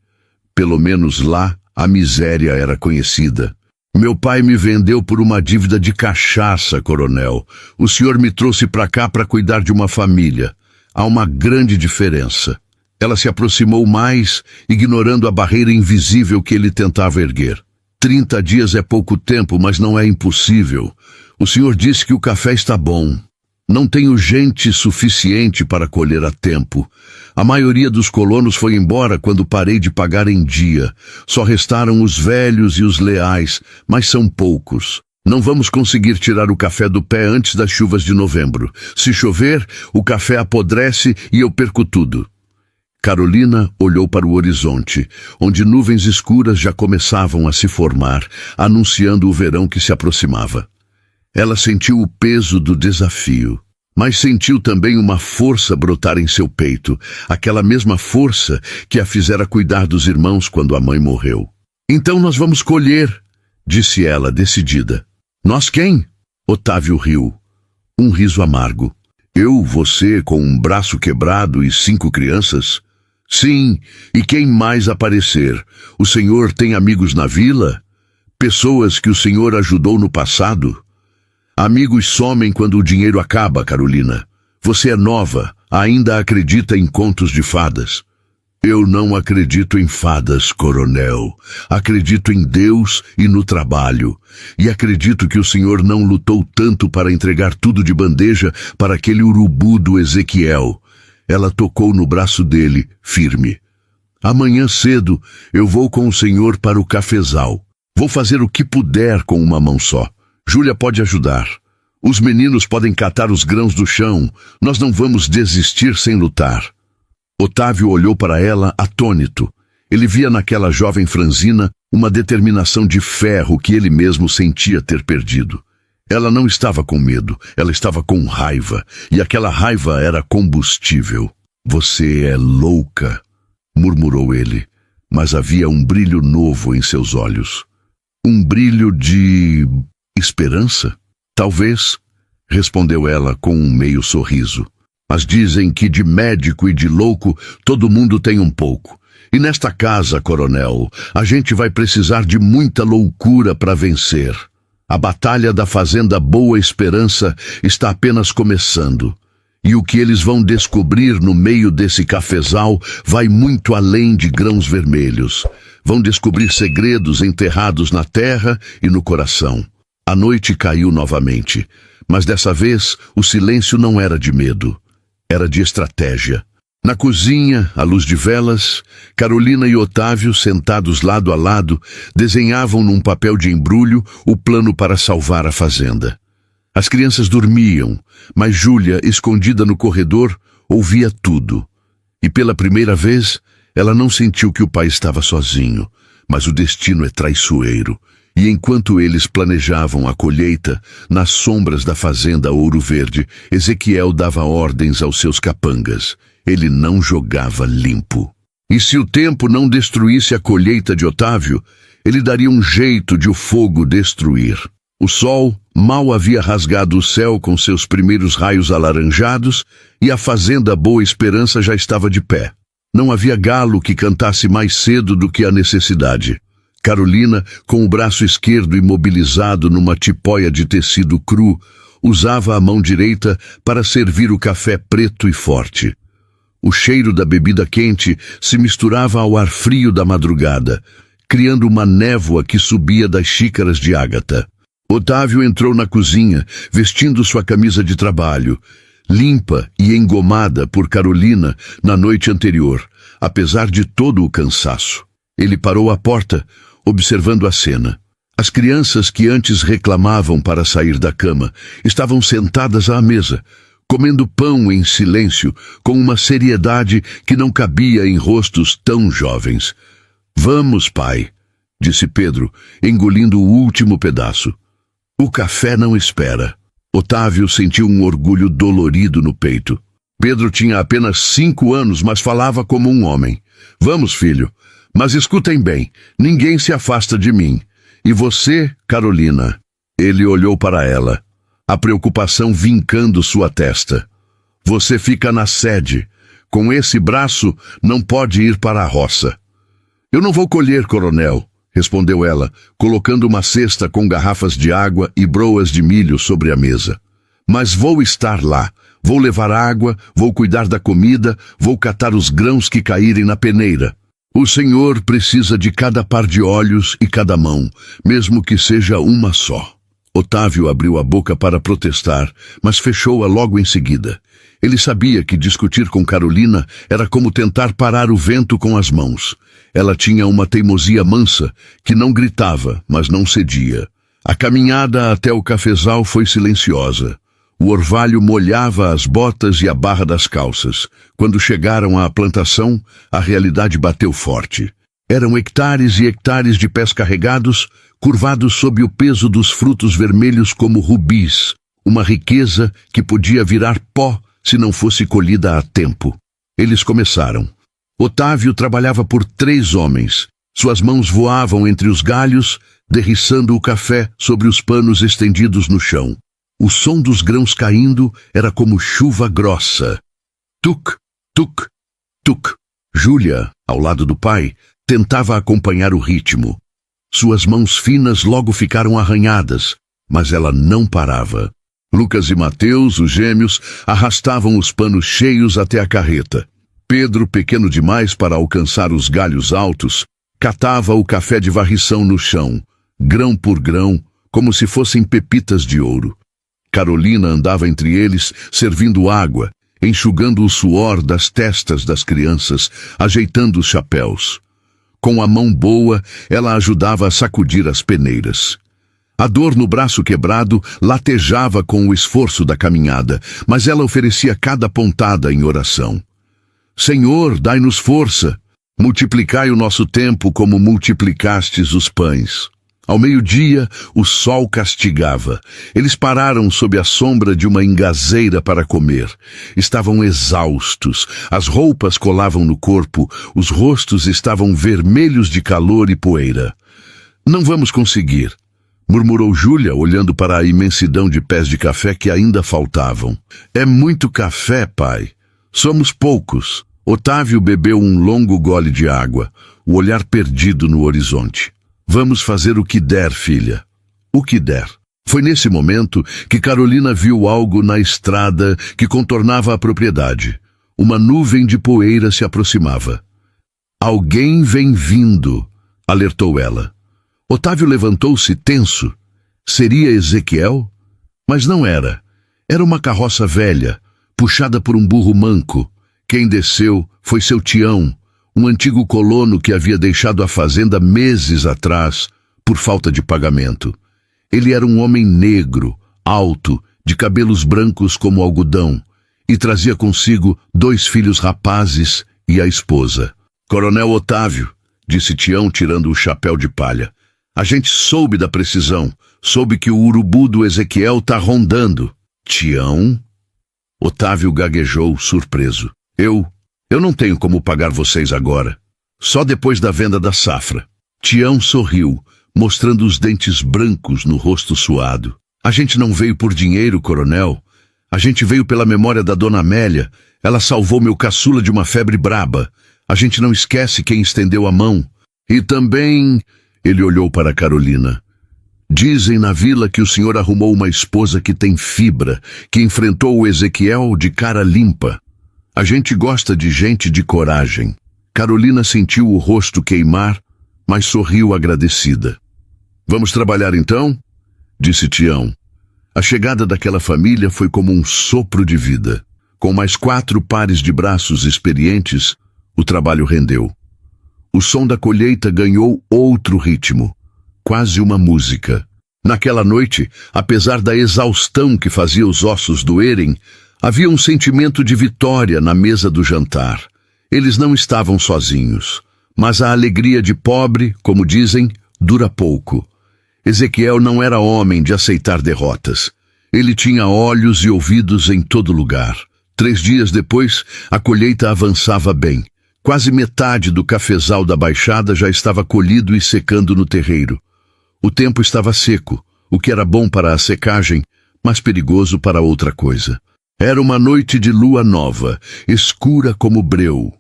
Pelo menos lá, a miséria era conhecida. Meu pai me vendeu por uma dívida de cachaça, coronel. O senhor me trouxe para cá para cuidar de uma família. Há uma grande diferença." Ela se aproximou mais, ignorando a barreira invisível que ele tentava erguer. 30 dias é pouco tempo, mas não é impossível. O senhor disse que o café está bom. Não tenho gente suficiente para colher a tempo. A maioria dos colonos foi embora quando parei de pagar em dia. Só restaram os velhos e os leais, mas são poucos. Não vamos conseguir tirar o café do pé antes das chuvas de novembro. Se chover, o café apodrece e eu perco tudo. Carolina olhou para o horizonte, onde nuvens escuras já começavam a se formar, anunciando o verão que se aproximava. Ela sentiu o peso do desafio, mas sentiu também uma força brotar em seu peito, aquela mesma força que a fizera cuidar dos irmãos quando a mãe morreu. "Então nós vamos colher", disse ela, decidida. "Nós quem?" Otávio riu. Um riso amargo. "Eu, você, com um braço quebrado e 5 crianças?" "Sim, e quem mais aparecer? O senhor tem amigos na vila? Pessoas que o senhor ajudou no passado?" "Amigos somem quando o dinheiro acaba, Carolina. Você é nova, ainda acredita em contos de fadas." "Eu não acredito em fadas, coronel. Acredito em Deus e no trabalho. E acredito que o senhor não lutou tanto para entregar tudo de bandeja para aquele urubu do Ezequiel." Ela tocou no braço dele, firme. "Amanhã cedo eu vou com o senhor para o cafezal. Vou fazer o que puder com uma mão só. Júlia pode ajudar. Os meninos podem catar os grãos do chão. Nós não vamos desistir sem lutar." Otávio olhou para ela atônito. Ele via naquela jovem franzina uma determinação de ferro que ele mesmo sentia ter perdido. Ela não estava com medo, ela estava com raiva, e aquela raiva era combustível. "Você é louca", murmurou ele, mas havia um brilho novo em seus olhos. Um brilho de... Esperança? Talvez, respondeu ela com um meio sorriso. Mas dizem que de médico e de louco todo mundo tem um pouco. E nesta casa, coronel, a gente vai precisar de muita loucura para vencer. A batalha da Fazenda Boa Esperança está apenas começando. E o que eles vão descobrir no meio desse cafezal vai muito além de grãos vermelhos. Vão descobrir segredos enterrados na terra e no coração. A noite caiu novamente, mas dessa vez o silêncio não era de medo, era de estratégia. Na cozinha, à luz de velas, Carolina e Otávio, sentados lado a lado, desenhavam num papel de embrulho o plano para salvar a fazenda. As crianças dormiam, mas Júlia, escondida no corredor, ouvia tudo. E pela primeira vez, ela não sentiu que o pai estava sozinho, mas o destino é traiçoeiro. E enquanto eles planejavam a colheita, nas sombras da fazenda Ouro Verde, Ezequiel dava ordens aos seus capangas. Ele não jogava limpo. E se o tempo não destruísse a colheita de Otávio, ele daria um jeito de o fogo destruir. O sol mal havia rasgado o céu com seus primeiros raios alaranjados e a fazenda Boa Esperança já estava de pé. Não havia galo que cantasse mais cedo do que a necessidade. Carolina, com o braço esquerdo imobilizado numa tipóia de tecido cru, usava a mão direita para servir o café preto e forte. O cheiro da bebida quente se misturava ao ar frio da madrugada, criando uma névoa que subia das xícaras de ágata. Otávio entrou na cozinha, vestindo sua camisa de trabalho, limpa e engomada por Carolina na noite anterior, apesar de todo o cansaço. Ele parou à porta, observando a cena. As crianças que antes reclamavam para sair da cama estavam sentadas à mesa, comendo pão em silêncio, com uma seriedade que não cabia em rostos tão jovens. "Vamos, pai", disse Pedro, engolindo o último pedaço. O café não espera. Otávio sentiu um orgulho dolorido no peito. Pedro tinha apenas 5 anos, mas falava como um homem. "Vamos, filho. Mas escutem bem, ninguém se afasta de mim. E você, Carolina?" Ele olhou para ela, a preocupação vincando sua testa. "Você fica na sede. Com esse braço, não pode ir para a roça." "Eu não vou colher, coronel", respondeu ela, colocando uma cesta com garrafas de água e broas de milho sobre a mesa. "Mas vou estar lá. Vou levar água, vou cuidar da comida, vou catar os grãos que caírem na peneira. O Senhor precisa de cada par de olhos e cada mão, mesmo que seja uma só." Otávio abriu a boca para protestar, mas fechou-a logo em seguida. Ele sabia que discutir com Carolina era como tentar parar o vento com as mãos. Ela tinha uma teimosia mansa, que não gritava, mas não cedia. A caminhada até o cafezal foi silenciosa. O orvalho molhava as botas e a barra das calças. Quando chegaram à plantação, a realidade bateu forte. Eram hectares e hectares de pés carregados, curvados sob o peso dos frutos vermelhos como rubis, uma riqueza que podia virar pó se não fosse colhida a tempo. Eles começaram. Otávio trabalhava por 3 homens. Suas mãos voavam entre os galhos, derriçando o café sobre os panos estendidos no chão. O som dos grãos caindo era como chuva grossa. Tuc, tuc, tuc. Júlia, ao lado do pai, tentava acompanhar o ritmo. Suas mãos finas logo ficaram arranhadas, mas ela não parava. Lucas e Mateus, os gêmeos, arrastavam os panos cheios até a carreta. Pedro, pequeno demais para alcançar os galhos altos, catava o café de varrição no chão, grão por grão, como se fossem pepitas de ouro. Carolina andava entre eles, servindo água, enxugando o suor das testas das crianças, ajeitando os chapéus. Com a mão boa, ela ajudava a sacudir as peneiras. A dor no braço quebrado latejava com o esforço da caminhada, mas ela oferecia cada pontada em oração. "Senhor, dai-nos força. Multiplicai o nosso tempo como multiplicastes os pães." Ao meio-dia, o sol castigava. Eles pararam sob a sombra de uma engazeira para comer. Estavam exaustos, as roupas colavam no corpo, os rostos estavam vermelhos de calor e poeira. "Não vamos conseguir." murmurou Júlia, olhando para a imensidão de pés de café que ainda faltavam. É muito café, pai. Somos poucos. Otávio bebeu um longo gole de água, o olhar perdido no horizonte. Vamos fazer o que der, filha. O que der. Foi nesse momento que Carolina viu algo na estrada que contornava a propriedade. Uma nuvem de poeira se aproximava. Alguém vem vindo, alertou ela. Otávio levantou-se tenso. Seria Ezequiel? Mas não era. Era uma carroça velha, puxada por um burro manco. Quem desceu foi seu Tião, um antigo colono que havia deixado a fazenda meses atrás por falta de pagamento. Ele era um homem negro, alto, de cabelos brancos como algodão, e trazia consigo 2 filhos rapazes e a esposa. Coronel Otávio, disse Tião tirando o chapéu de palha. A gente soube da precisão, soube que o urubu do Ezequiel tá rondando. Tião? Otávio gaguejou, surpreso. Eu não tenho como pagar vocês agora. Só depois da venda da safra. Tião sorriu, mostrando os dentes brancos no rosto suado. A gente não veio por dinheiro, coronel. A gente veio pela memória da dona Amélia. Ela salvou meu caçula de uma febre braba. A gente não esquece quem estendeu a mão. E também... Ele olhou para Carolina. Dizem na vila que o senhor arrumou uma esposa que tem fibra, que enfrentou o Ezequiel de cara limpa. A gente gosta de gente de coragem. Carolina sentiu o rosto queimar, mas sorriu agradecida. Vamos trabalhar então? Disse Tião. A chegada daquela família foi como um sopro de vida. Com mais 4 pares de braços experientes, o trabalho rendeu. O som da colheita ganhou outro ritmo, quase uma música. Naquela noite, apesar da exaustão que fazia os ossos doerem, havia um sentimento de vitória na mesa do jantar. Eles não estavam sozinhos, mas a alegria de pobre, como dizem, dura pouco. Ezequiel não era homem de aceitar derrotas. Ele tinha olhos e ouvidos em todo lugar. 3 dias depois, a colheita avançava bem. Quase metade do cafezal da Baixada já estava colhido e secando no terreiro. O tempo estava seco, o que era bom para a secagem, mas perigoso para outra coisa. Era uma noite de lua nova, escura como breu.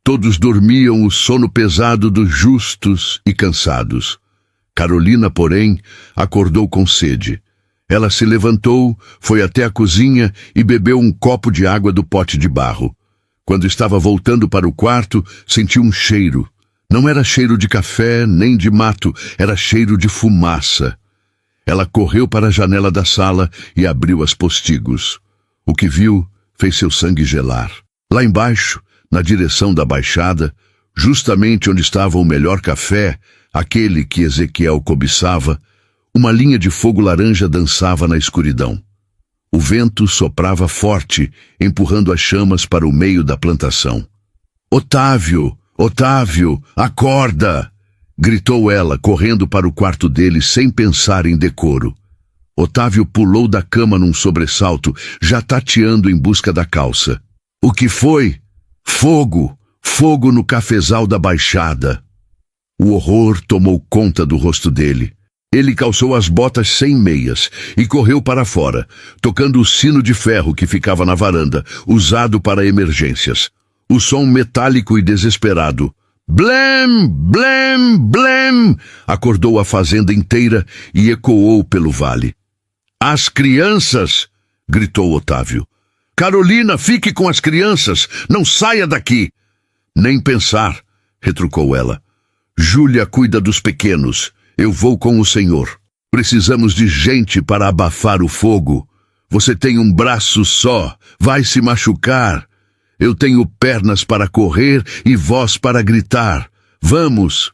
Todos dormiam o sono pesado dos justos e cansados. Carolina, porém, acordou com sede. Ela se levantou, foi até a cozinha e bebeu um copo de água do pote de barro. Quando estava voltando para o quarto, sentiu um cheiro. Não era cheiro de café nem de mato, era cheiro de fumaça. Ela correu para a janela da sala e abriu as postigos. O que viu fez seu sangue gelar. Lá embaixo, na direção da baixada, justamente onde estava o melhor café, aquele que Ezequiel cobiçava, uma linha de fogo laranja dançava na escuridão. O vento soprava forte, empurrando as chamas para o meio da plantação. Otávio! Otávio! Acorda! Gritou ela, correndo para o quarto dele sem pensar em decoro. Otávio pulou da cama num sobressalto, já tateando em busca da calça. O que foi? Fogo! Fogo no cafezal da Baixada! O horror tomou conta do rosto dele. Ele calçou as botas sem meias e correu para fora, tocando o sino de ferro que ficava na varanda, usado para emergências. O som metálico e desesperado. Blém! Blém! Blém! Acordou a fazenda inteira e ecoou pelo vale. As crianças! Gritou Otávio. Carolina, fique com as crianças! Não saia daqui! Nem pensar, retrucou ela. Júlia cuida dos pequenos. Eu vou com o senhor. Precisamos de gente para abafar o fogo. Você tem um braço só, vai se machucar. Eu tenho pernas para correr e voz para gritar. Vamos!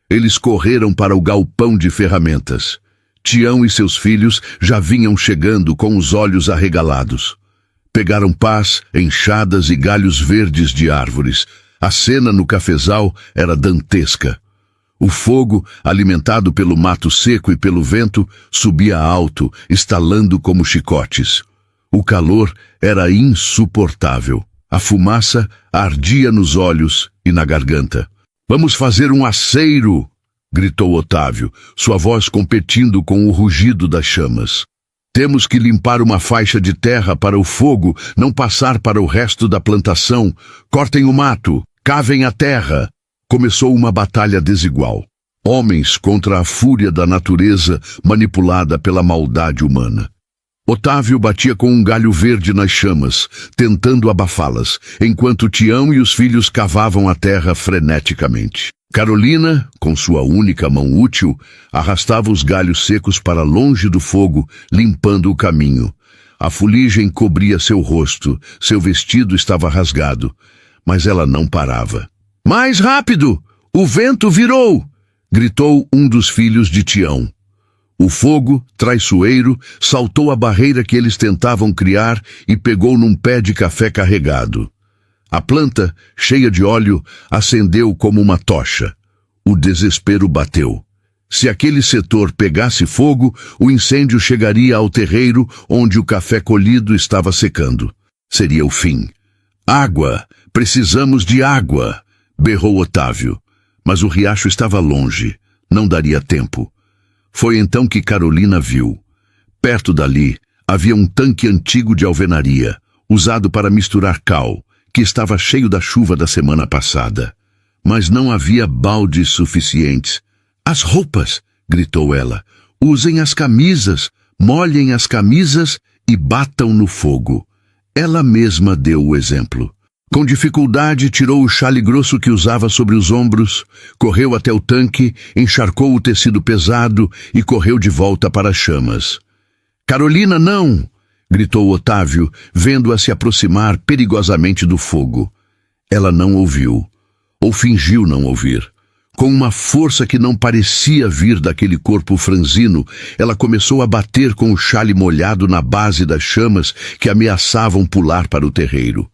Eles correram para o galpão de ferramentas. Tião e seus filhos já vinham chegando com os olhos arregalados. Pegaram pás, enxadas e galhos verdes de árvores. A cena no cafezal era dantesca. O fogo, alimentado pelo mato seco e pelo vento, subia alto, estalando como chicotes. O calor era insuportável. A fumaça ardia nos olhos e na garganta. Vamos fazer um aceiro! gritou Otávio, sua voz competindo com o rugido das chamas. Temos que limpar uma faixa de terra para o fogo não passar para o resto da plantação. Cortem o mato, cavem a terra. Começou uma batalha desigual. Homens contra a fúria da natureza manipulada pela maldade humana. Otávio batia com um galho verde nas chamas, tentando abafá-las, enquanto Tião e os filhos cavavam a terra freneticamente. Carolina, com sua única mão útil, arrastava os galhos secos para longe do fogo, limpando o caminho. A fuligem cobria seu rosto, seu vestido estava rasgado, mas ela não parava. Mais rápido! O vento virou! Gritou um dos filhos de Tião. O fogo, traiçoeiro, saltou a barreira que eles tentavam criar e pegou num pé de café carregado. A planta, cheia de óleo, acendeu como uma tocha. O desespero bateu. Se aquele setor pegasse fogo, o incêndio chegaria ao terreiro onde o café colhido estava secando. Seria o fim. Água! Precisamos de água! Berrou Otávio. Mas o riacho estava longe. Não daria tempo. Foi então que Carolina viu. Perto dali, havia um tanque antigo de alvenaria, usado para misturar cal, que estava cheio da chuva da semana passada. Mas não havia baldes suficientes. As roupas! Gritou ela. Usem as camisas, molhem as camisas e batam no fogo. Ela mesma deu o exemplo. Com dificuldade, tirou o xale grosso que usava sobre os ombros, correu até o tanque, encharcou o tecido pesado e correu de volta para as chamas. Carolina, não! Gritou Otávio, vendo-a se aproximar perigosamente do fogo. Ela não ouviu, ou fingiu não ouvir. Com uma força que não parecia vir daquele corpo franzino, ela começou a bater com o xale molhado na base das chamas que ameaçavam pular para o terreiro.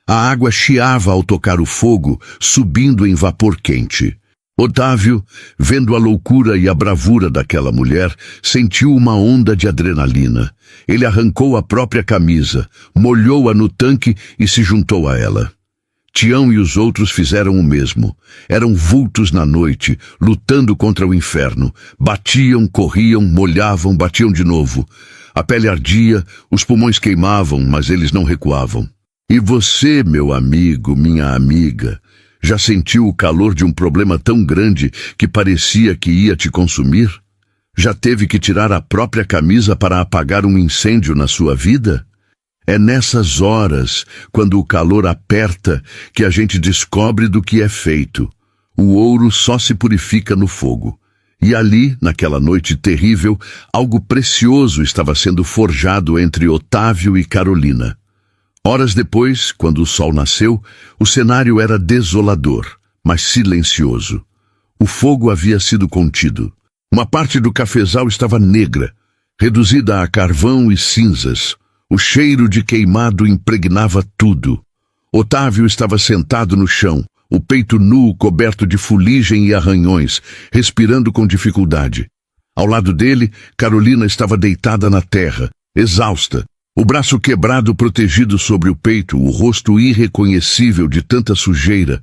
A água chiava ao tocar o fogo, subindo em vapor quente. Otávio, vendo a loucura e a bravura daquela mulher, sentiu uma onda de adrenalina. Ele arrancou a própria camisa, molhou-a no tanque e se juntou a ela. Tião e os outros fizeram o mesmo. Eram vultos na noite, lutando contra o inferno. Batiam, corriam, molhavam, batiam de novo. A pele ardia, os pulmões queimavam, mas eles não recuavam. E você, meu amigo, minha amiga, já sentiu o calor de um problema tão grande que parecia que ia te consumir? Já teve que tirar a própria camisa para apagar um incêndio na sua vida? É nessas horas, quando o calor aperta, que a gente descobre do que é feito. O ouro só se purifica no fogo. E ali, naquela noite terrível, algo precioso estava sendo forjado entre Otávio e Carolina. Horas depois, quando o sol nasceu, o cenário era desolador, mas silencioso. O fogo havia sido contido. Uma parte do cafezal estava negra, reduzida a carvão e cinzas. O cheiro de queimado impregnava tudo. Otávio estava sentado no chão, o peito nu coberto de fuligem e arranhões, respirando com dificuldade. Ao lado dele, Carolina estava deitada na terra, exausta. O braço quebrado protegido sobre o peito, o rosto irreconhecível de tanta sujeira.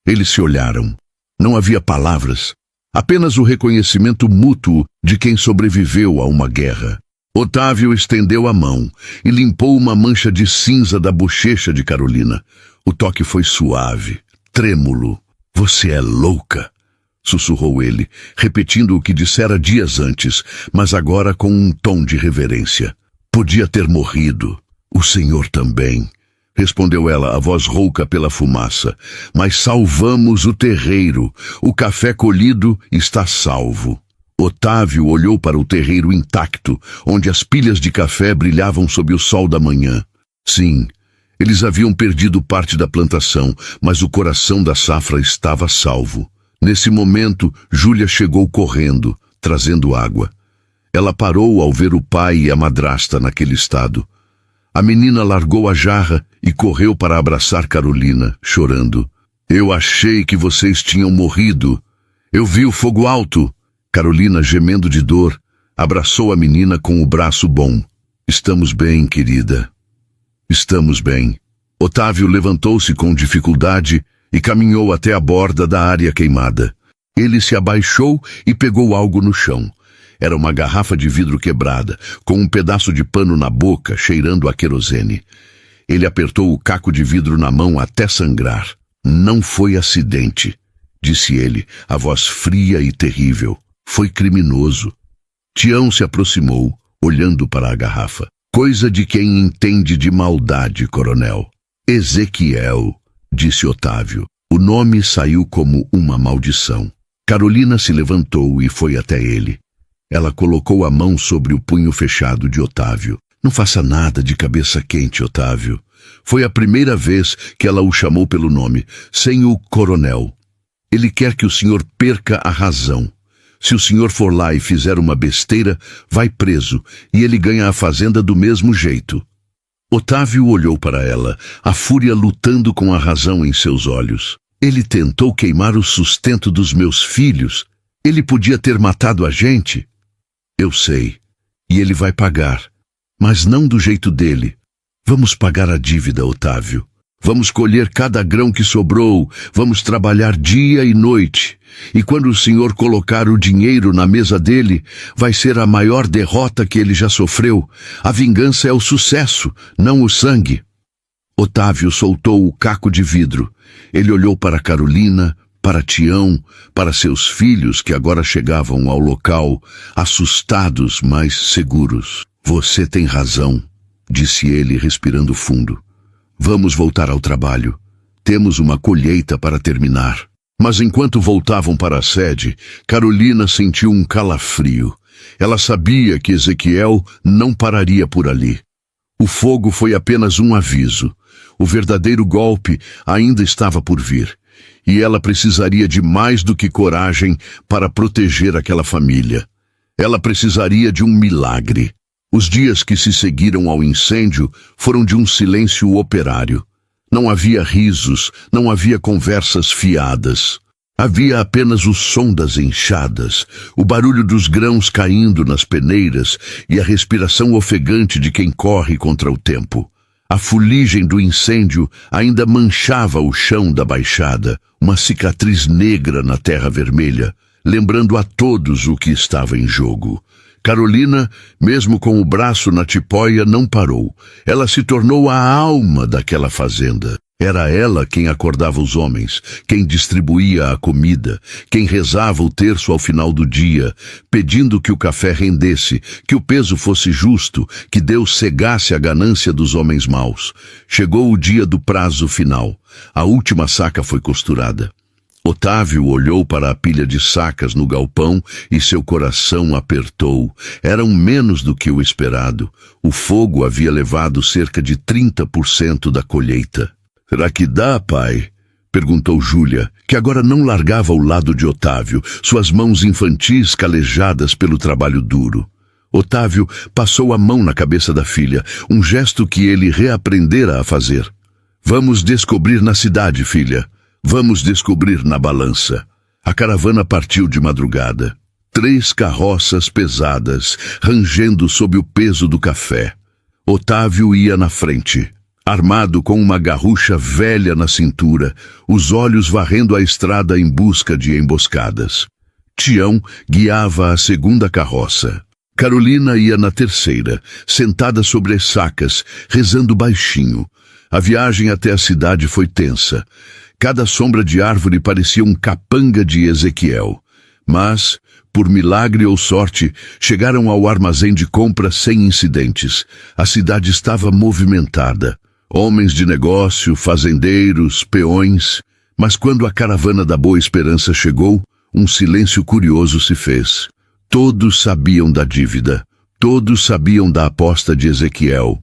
Eles se olharam. Não havia palavras. Apenas o reconhecimento mútuo de quem sobreviveu a uma guerra. Otávio estendeu a mão e limpou uma mancha de cinza da bochecha de Carolina. O toque foi suave, trêmulo. Você é louca, sussurrou ele, repetindo o que dissera dias antes, mas agora com um tom de reverência. Podia ter morrido. O senhor também, respondeu ela, a voz rouca pela fumaça. Mas salvamos o terreiro. O café colhido está salvo. Otávio olhou para o terreiro intacto, onde as pilhas de café brilhavam sob o sol da manhã. Sim, eles haviam perdido parte da plantação, mas o coração da safra estava salvo. Nesse momento, Júlia chegou correndo, trazendo água. Ela parou ao ver o pai e a madrasta naquele estado. A menina largou a jarra e correu para abraçar Carolina, chorando. Eu achei que vocês tinham morrido. Eu vi o fogo alto. Carolina, gemendo de dor, abraçou a menina com o braço bom. Estamos bem, querida. Estamos bem. Otávio levantou-se com dificuldade e caminhou até a borda da área queimada. Ele se abaixou e pegou algo no chão. Era uma garrafa de vidro quebrada, com um pedaço de pano na boca, cheirando a querosene. Ele apertou o caco de vidro na mão até sangrar. Não foi acidente, disse ele, a voz fria e terrível. Foi criminoso. Tião se aproximou, olhando para a garrafa. Coisa de quem entende de maldade, coronel. Ezequiel, disse Otávio. O nome saiu como uma maldição. Carolina se levantou e foi até ele. Ela colocou a mão sobre o punho fechado de Otávio. Não faça nada de cabeça quente, Otávio. Foi a primeira vez que ela o chamou pelo nome, sem o coronel. Ele quer que o senhor perca a razão. Se o senhor for lá e fizer uma besteira, vai preso, e ele ganha a fazenda do mesmo jeito. Otávio olhou para ela, a fúria lutando com a razão em seus olhos. Ele tentou queimar o sustento dos meus filhos. Ele podia ter matado a gente. Eu sei, e ele vai pagar, mas não do jeito dele. Vamos pagar a dívida, Otávio. Vamos colher cada grão que sobrou, vamos trabalhar dia e noite. E quando o senhor colocar o dinheiro na mesa dele, vai ser a maior derrota que ele já sofreu. A vingança é o sucesso, não o sangue. Otávio soltou o caco de vidro. Ele olhou para Carolina, para Tião, para seus filhos que agora chegavam ao local, assustados, mas seguros. Você tem razão, disse ele, respirando fundo. Vamos voltar ao trabalho. Temos uma colheita para terminar. Mas enquanto voltavam para a sede, Carolina sentiu um calafrio. Ela sabia que Ezequiel não pararia por ali. O fogo foi apenas um aviso. O verdadeiro golpe ainda estava por vir. E ela precisaria de mais do que coragem para proteger aquela família. Ela precisaria de um milagre. Os dias que se seguiram ao incêndio foram de um silêncio operário. Não havia risos, não havia conversas fiadas. Havia apenas o som das enxadas, o barulho dos grãos caindo nas peneiras e a respiração ofegante de quem corre contra o tempo. A fuligem do incêndio ainda manchava o chão da baixada, uma cicatriz negra na terra vermelha, lembrando a todos o que estava em jogo. Carolina, mesmo com o braço na tipóia, não parou. Ela se tornou a alma daquela fazenda. Era ela quem acordava os homens, quem distribuía a comida, quem rezava o terço ao final do dia, pedindo que o café rendesse, que o peso fosse justo, que Deus cegasse a ganância dos homens maus. Chegou o dia do prazo final. A última saca foi costurada. Otávio olhou para a pilha de sacas no galpão e seu coração apertou. Eram menos do que o esperado. O fogo havia levado cerca de 30% da colheita. Será que dá, pai? Perguntou Júlia, que agora não largava o lado de Otávio, suas mãos infantis calejadas pelo trabalho duro. Otávio passou a mão na cabeça da filha, um gesto que ele reaprendera a fazer. Vamos descobrir na cidade, filha. Vamos descobrir na balança. A caravana partiu de madrugada. 3 carroças pesadas, rangendo sob o peso do café. Otávio ia na frente, armado com uma garrucha velha na cintura, os olhos varrendo a estrada em busca de emboscadas. Tião guiava a segunda carroça. Carolina ia na terceira, sentada sobre as sacas, rezando baixinho. A viagem até a cidade foi tensa. Cada sombra de árvore parecia um capanga de Ezequiel. Mas, por milagre ou sorte, chegaram ao armazém de compra sem incidentes. A cidade estava movimentada. Homens de negócio, fazendeiros, peões. Mas quando a caravana da Boa Esperança chegou, um silêncio curioso se fez. Todos sabiam da dívida. Todos sabiam da aposta de Ezequiel.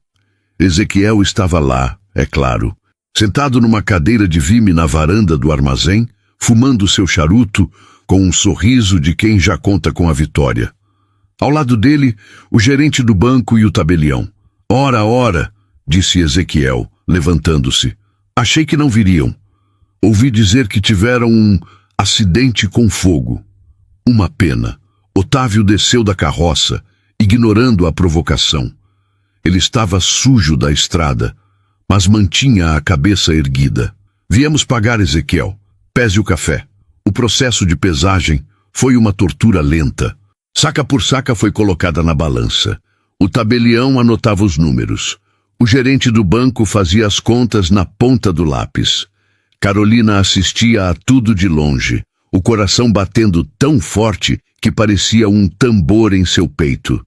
Ezequiel estava lá, é claro, sentado numa cadeira de vime na varanda do armazém, fumando seu charuto, com um sorriso de quem já conta com a vitória. Ao lado dele, o gerente do banco e o tabelião. Ora, ora, disse Ezequiel, levantando-se. Achei que não viriam. Ouvi dizer que tiveram um acidente com fogo. Uma pena. Otávio desceu da carroça, ignorando a provocação. Ele estava sujo da estrada, mas mantinha a cabeça erguida. Viemos pagar, Ezequiel. Pese o café. O processo de pesagem foi uma tortura lenta. Saca por saca foi colocada na balança. O tabelião anotava os números. O gerente do banco fazia as contas na ponta do lápis. Carolina assistia a tudo de longe, o coração batendo tão forte que parecia um tambor em seu peito.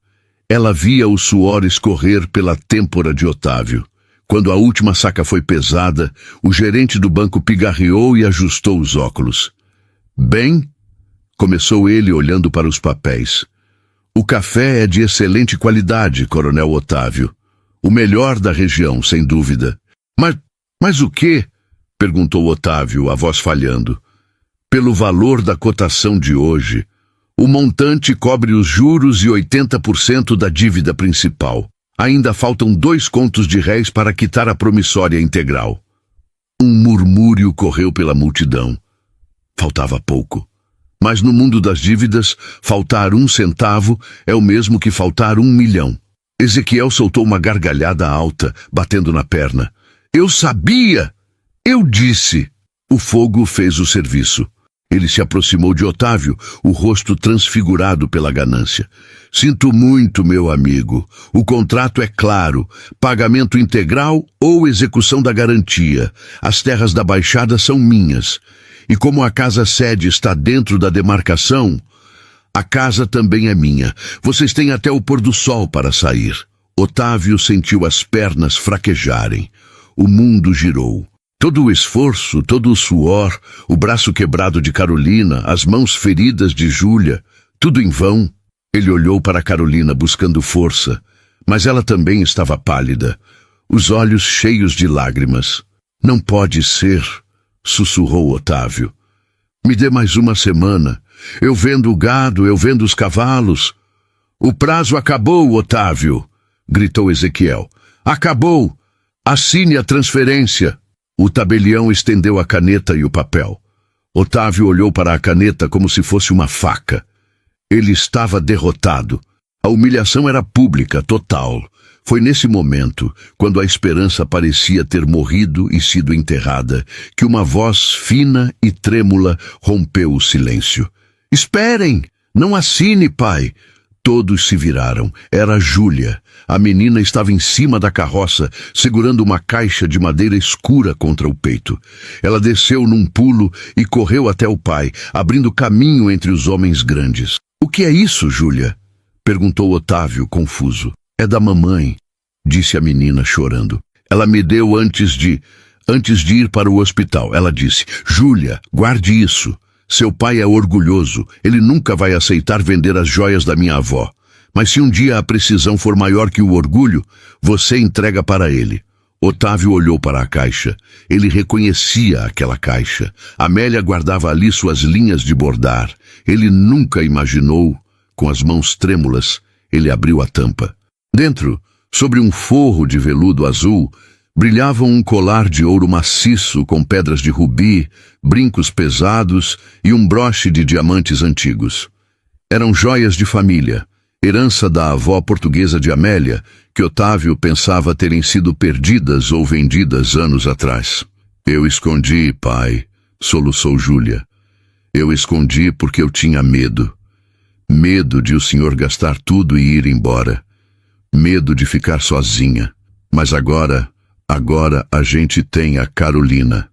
Ela via o suor escorrer pela têmpora de Otávio. Quando a última saca foi pesada, o gerente do banco pigarreou e ajustou os óculos. Bem, começou ele olhando para os papéis. O café é de excelente qualidade, Coronel Otávio. O melhor da região, sem dúvida. Mas o quê? Perguntou Otávio, a voz falhando. Pelo valor da cotação de hoje, o montante cobre os juros e 80% da dívida principal. Ainda faltam 2 contos de réis para quitar a promissória integral. Um murmúrio correu pela multidão. Faltava pouco. Mas no mundo das dívidas, faltar 1 centavo é o mesmo que faltar 1 milhão. Ezequiel soltou uma gargalhada alta, batendo na perna. Eu sabia! Eu disse! O fogo fez o serviço. Ele se aproximou de Otávio, o rosto transfigurado pela ganância. Sinto muito, meu amigo. O contrato é claro. Pagamento integral ou execução da garantia. As terras da Baixada são minhas. E como a casa-sede está dentro da demarcação, a casa também é minha. Vocês têm até o pôr do sol para sair. Otávio sentiu as pernas fraquejarem. O mundo girou. Todo o esforço, todo o suor, o braço quebrado de Carolina, as mãos feridas de Júlia, tudo em vão. Ele olhou para Carolina buscando força, mas ela também estava pálida, os olhos cheios de lágrimas. Não pode ser, sussurrou Otávio. Me dê mais uma semana. Eu vendo o gado, eu vendo os cavalos. O prazo acabou, Otávio, gritou Ezequiel. Acabou. Assine a transferência. O tabelião estendeu a caneta e o papel. Otávio olhou para a caneta como se fosse uma faca. Ele estava derrotado. A humilhação era pública, total. Foi nesse momento, quando a esperança parecia ter morrido e sido enterrada, que uma voz fina e trêmula rompeu o silêncio. Esperem! Não assine, pai! Todos se viraram. Era Júlia. A menina estava em cima da carroça, segurando uma caixa de madeira escura contra o peito. Ela desceu num pulo e correu até o pai, abrindo caminho entre os homens grandes. O que é isso, Júlia? Perguntou Otávio, confuso. É da mamãe, disse a menina chorando. Ela me deu antes de ir para o hospital. Ela disse, Júlia, guarde isso. Seu pai é orgulhoso. Ele nunca vai aceitar vender as joias da minha avó. Mas se um dia a precisão for maior que o orgulho, você entrega para ele. Otávio olhou para a caixa. Ele reconhecia aquela caixa. Amélia guardava ali suas linhas de bordar. Ele nunca imaginou. Com as mãos trêmulas, ele abriu a tampa. Dentro, sobre um forro de veludo azul, brilhava um colar de ouro maciço com pedras de rubi, brincos pesados e um broche de diamantes antigos. Eram joias de família, herança da avó portuguesa de Amélia, que Otávio pensava terem sido perdidas ou vendidas anos atrás. Eu escondi, pai, soluçou Júlia. Eu escondi porque eu tinha medo. Medo de o senhor gastar tudo e ir embora. Medo de ficar sozinha. Mas agora a gente tem a Carolina.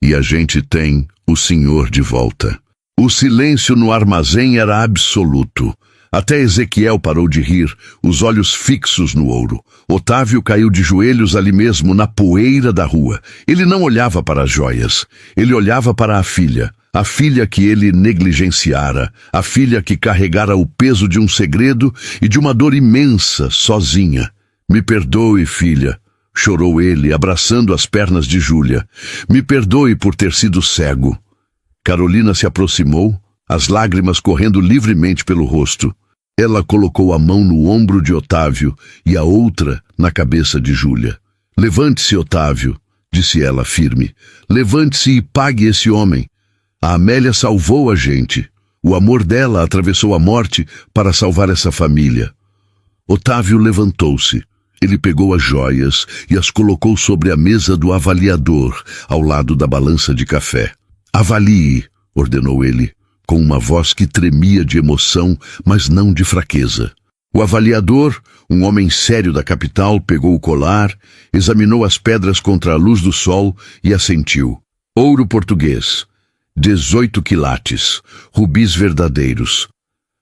E a gente tem o senhor de volta. O silêncio no armazém era absoluto. Até Ezequiel parou de rir, os olhos fixos no ouro. Otávio caiu de joelhos ali mesmo, na poeira da rua. Ele não olhava para as joias. Ele olhava para a filha que ele negligenciara, a filha que carregara o peso de um segredo e de uma dor imensa, sozinha. Me perdoe, filha, chorou ele, abraçando as pernas de Júlia. Me perdoe por ter sido cego. Carolina se aproximou, as lágrimas correndo livremente pelo rosto. Ela colocou a mão no ombro de Otávio e a outra na cabeça de Júlia. Levante-se, Otávio, disse ela firme. Levante-se e pague esse homem. A Amélia salvou a gente. O amor dela atravessou a morte para salvar essa família. Otávio levantou-se. Ele pegou as joias e as colocou sobre a mesa do avaliador, ao lado da balança de café. Avalie, ordenou ele, com uma voz que tremia de emoção, mas não de fraqueza. O avaliador, um homem sério da capital, pegou o colar, examinou as pedras contra a luz do sol e assentiu. Ouro português, 18 quilates, rubis verdadeiros.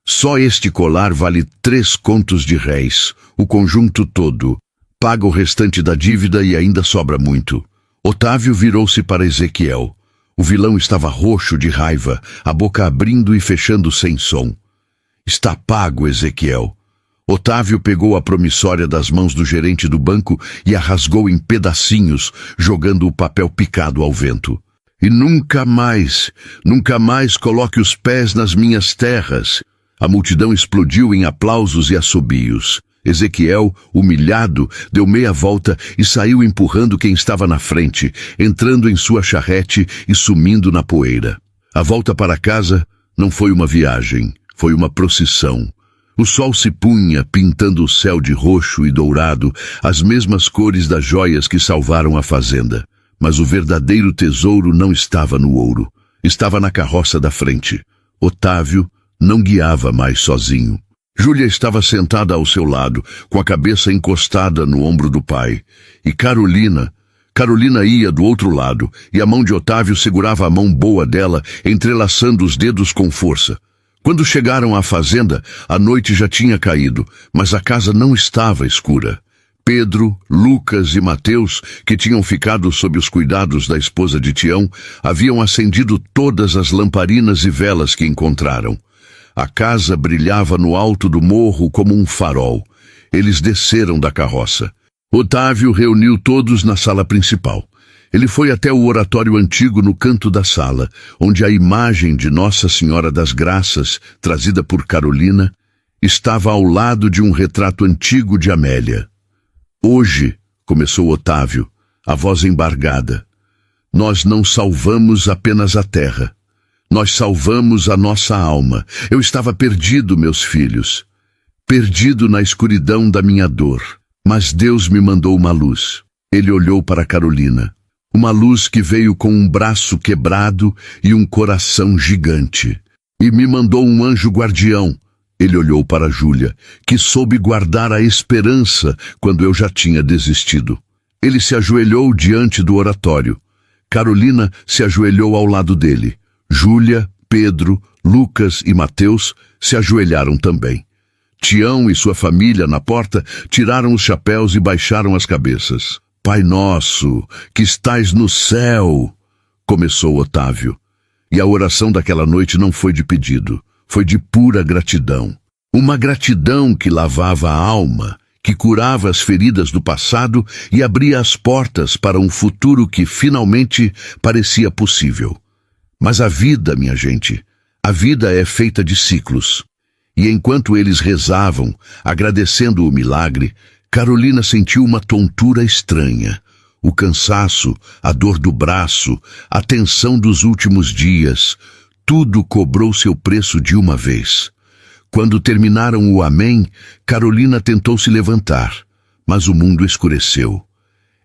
Só este colar vale 3 contos de réis, o conjunto todo. Paga o restante da dívida e ainda sobra muito. Otávio virou-se para Ezequiel. O vilão estava roxo de raiva, a boca abrindo e fechando sem som. Está pago, Ezequiel. Otávio pegou a promissória das mãos do gerente do banco e a rasgou em pedacinhos, jogando o papel picado ao vento. E nunca mais coloque os pés nas minhas terras. A multidão explodiu em aplausos e assobios. Ezequiel, humilhado, deu meia volta e saiu empurrando quem estava na frente, entrando em sua charrete e sumindo na poeira. A volta para casa não foi uma viagem, foi uma procissão. O sol se punha, pintando o céu de roxo e dourado, as mesmas cores das joias que salvaram a fazenda. Mas o verdadeiro tesouro não estava no ouro, estava na carroça da frente. Otávio não guiava mais sozinho. Júlia estava sentada ao seu lado, com a cabeça encostada no ombro do pai. E Carolina ia do outro lado, e a mão de Otávio segurava a mão boa dela, entrelaçando os dedos com força. Quando chegaram à fazenda, a noite já tinha caído, mas a casa não estava escura. Pedro, Lucas e Mateus, que tinham ficado sob os cuidados da esposa de Tião, haviam acendido todas as lamparinas e velas que encontraram. A casa brilhava no alto do morro como um farol. Eles desceram da carroça. Otávio reuniu todos na sala principal. Ele foi até o oratório antigo no canto da sala, onde a imagem de Nossa Senhora das Graças, trazida por Carolina, estava ao lado de um retrato antigo de Amélia. Hoje, começou Otávio, a voz embargada, nós não salvamos apenas a terra. Nós salvamos a nossa alma. Eu estava perdido, meus filhos. Perdido na escuridão da minha dor. Mas Deus me mandou uma luz. Ele olhou para Carolina. Uma luz que veio com um braço quebrado e um coração gigante. E me mandou um anjo guardião. Ele olhou para Júlia, que soube guardar a esperança quando eu já tinha desistido. Ele se ajoelhou diante do oratório. Carolina se ajoelhou ao lado dele. Júlia, Pedro, Lucas e Mateus se ajoelharam também. Tião e sua família, na porta, tiraram os chapéus e baixaram as cabeças. Pai nosso, que estais no céu, começou Otávio. E a oração daquela noite não foi de pedido, foi de pura gratidão. Uma gratidão que lavava a alma, que curava as feridas do passado e abria as portas para um futuro que finalmente parecia possível. Mas a vida, minha gente, a vida é feita de ciclos. E enquanto eles rezavam, agradecendo o milagre, Carolina sentiu uma tontura estranha. O cansaço, a dor do braço, a tensão dos últimos dias, tudo cobrou seu preço de uma vez. Quando terminaram o amém, Carolina tentou se levantar, mas o mundo escureceu.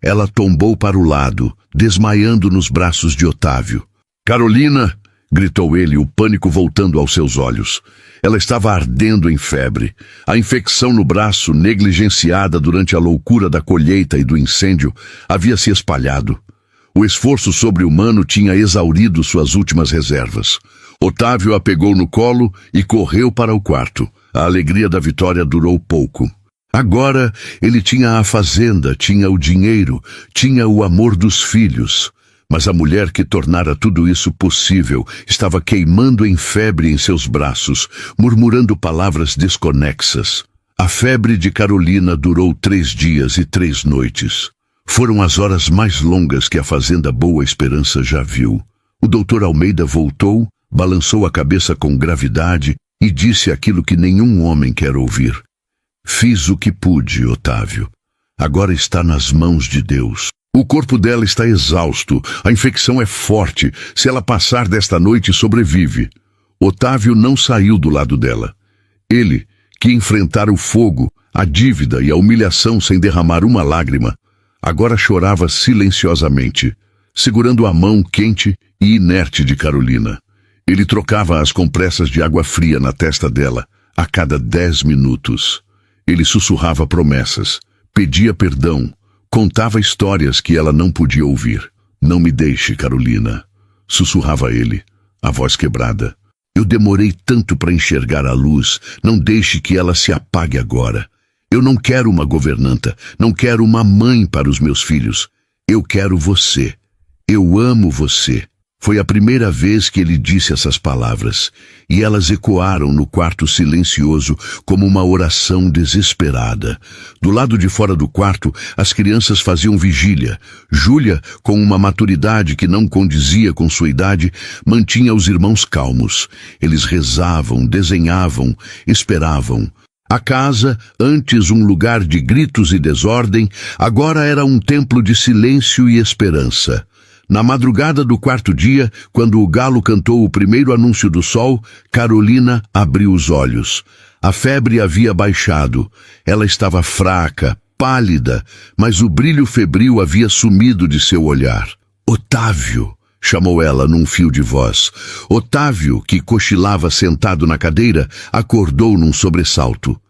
Ela tombou para o lado, desmaiando nos braços de Otávio. Carolina, gritou ele, o pânico voltando aos seus olhos. Ela estava ardendo em febre. A infecção no braço, negligenciada durante a loucura da colheita e do incêndio, havia se espalhado. O esforço sobre-humano tinha exaurido suas últimas reservas. Otávio a pegou no colo e correu para o quarto. A alegria da vitória durou pouco. Agora ele tinha a fazenda, tinha o dinheiro, tinha o amor dos filhos. Mas a mulher que tornara tudo isso possível estava queimando em febre em seus braços, murmurando palavras desconexas. A febre de Carolina durou 3 dias e 3 noites. Foram as horas mais longas que a fazenda Boa Esperança já viu. O doutor Almeida voltou, balançou a cabeça com gravidade e disse aquilo que nenhum homem quer ouvir. Fiz o que pude, Otávio. Agora está nas mãos de Deus. O corpo dela está exausto, a infecção é forte. Se ela passar desta noite, sobrevive. Otávio não saiu do lado dela. Ele, que enfrentara o fogo, a dívida e a humilhação sem derramar uma lágrima, agora chorava silenciosamente, segurando a mão quente e inerte de Carolina. Ele trocava as compressas de água fria na testa dela a cada 10 minutos. Ele sussurrava promessas, pedia perdão, contava histórias que ela não podia ouvir. Não me deixe, Carolina, sussurrava ele, a voz quebrada. Eu demorei tanto para enxergar a luz, não deixe que ela se apague agora. Eu não quero uma governanta, não quero uma mãe para os meus filhos. Eu quero você. Eu amo você. Foi a primeira vez que ele disse essas palavras, e elas ecoaram no quarto silencioso como uma oração desesperada. Do lado de fora do quarto, as crianças faziam vigília. Júlia, com uma maturidade que não condizia com sua idade, mantinha os irmãos calmos. Eles rezavam, desenhavam, esperavam. A casa, antes um lugar de gritos e desordem, agora era um templo de silêncio e esperança. Na madrugada do quarto dia, quando o galo cantou o primeiro anúncio do sol, Carolina abriu os olhos. A febre havia baixado. Ela estava fraca, pálida, mas o brilho febril havia sumido de seu olhar. Otávio! Chamou ela num fio de voz. Otávio, que cochilava sentado na cadeira, acordou num sobressalto.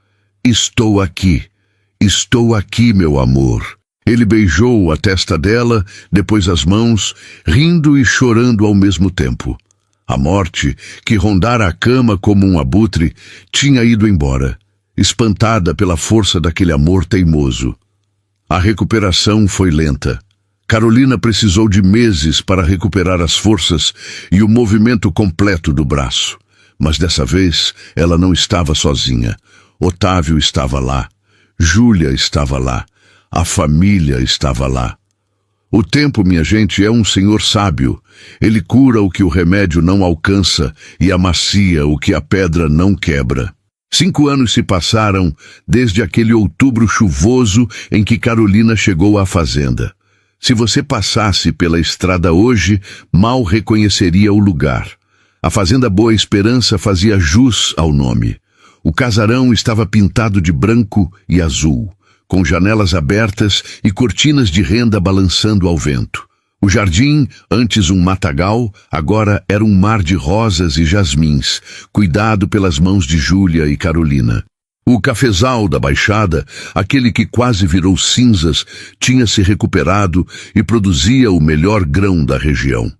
Estou aqui, meu amor. Ele beijou a testa dela, depois as mãos, rindo e chorando ao mesmo tempo. A morte, que rondara a cama como um abutre, tinha ido embora, espantada pela força daquele amor teimoso. A recuperação foi lenta. Carolina precisou de meses para recuperar as forças e o movimento completo do braço. Mas dessa vez ela não estava sozinha. Otávio estava lá. Júlia estava lá. A família estava lá. O tempo, minha gente, é um senhor sábio. Ele cura o que o remédio não alcança e amacia o que a pedra não quebra. 5 anos se passaram desde aquele outubro chuvoso em que Carolina chegou à fazenda. Se você passasse pela estrada hoje, mal reconheceria o lugar. A Fazenda Boa Esperança fazia jus ao nome. O casarão estava pintado de branco e azul, com janelas abertas e cortinas de renda balançando ao vento. O jardim, antes um matagal, agora era um mar de rosas e jasmins, cuidado pelas mãos de Júlia e Carolina. O cafezal da Baixada, aquele que quase virou cinzas, tinha se recuperado e produzia o melhor grão da região.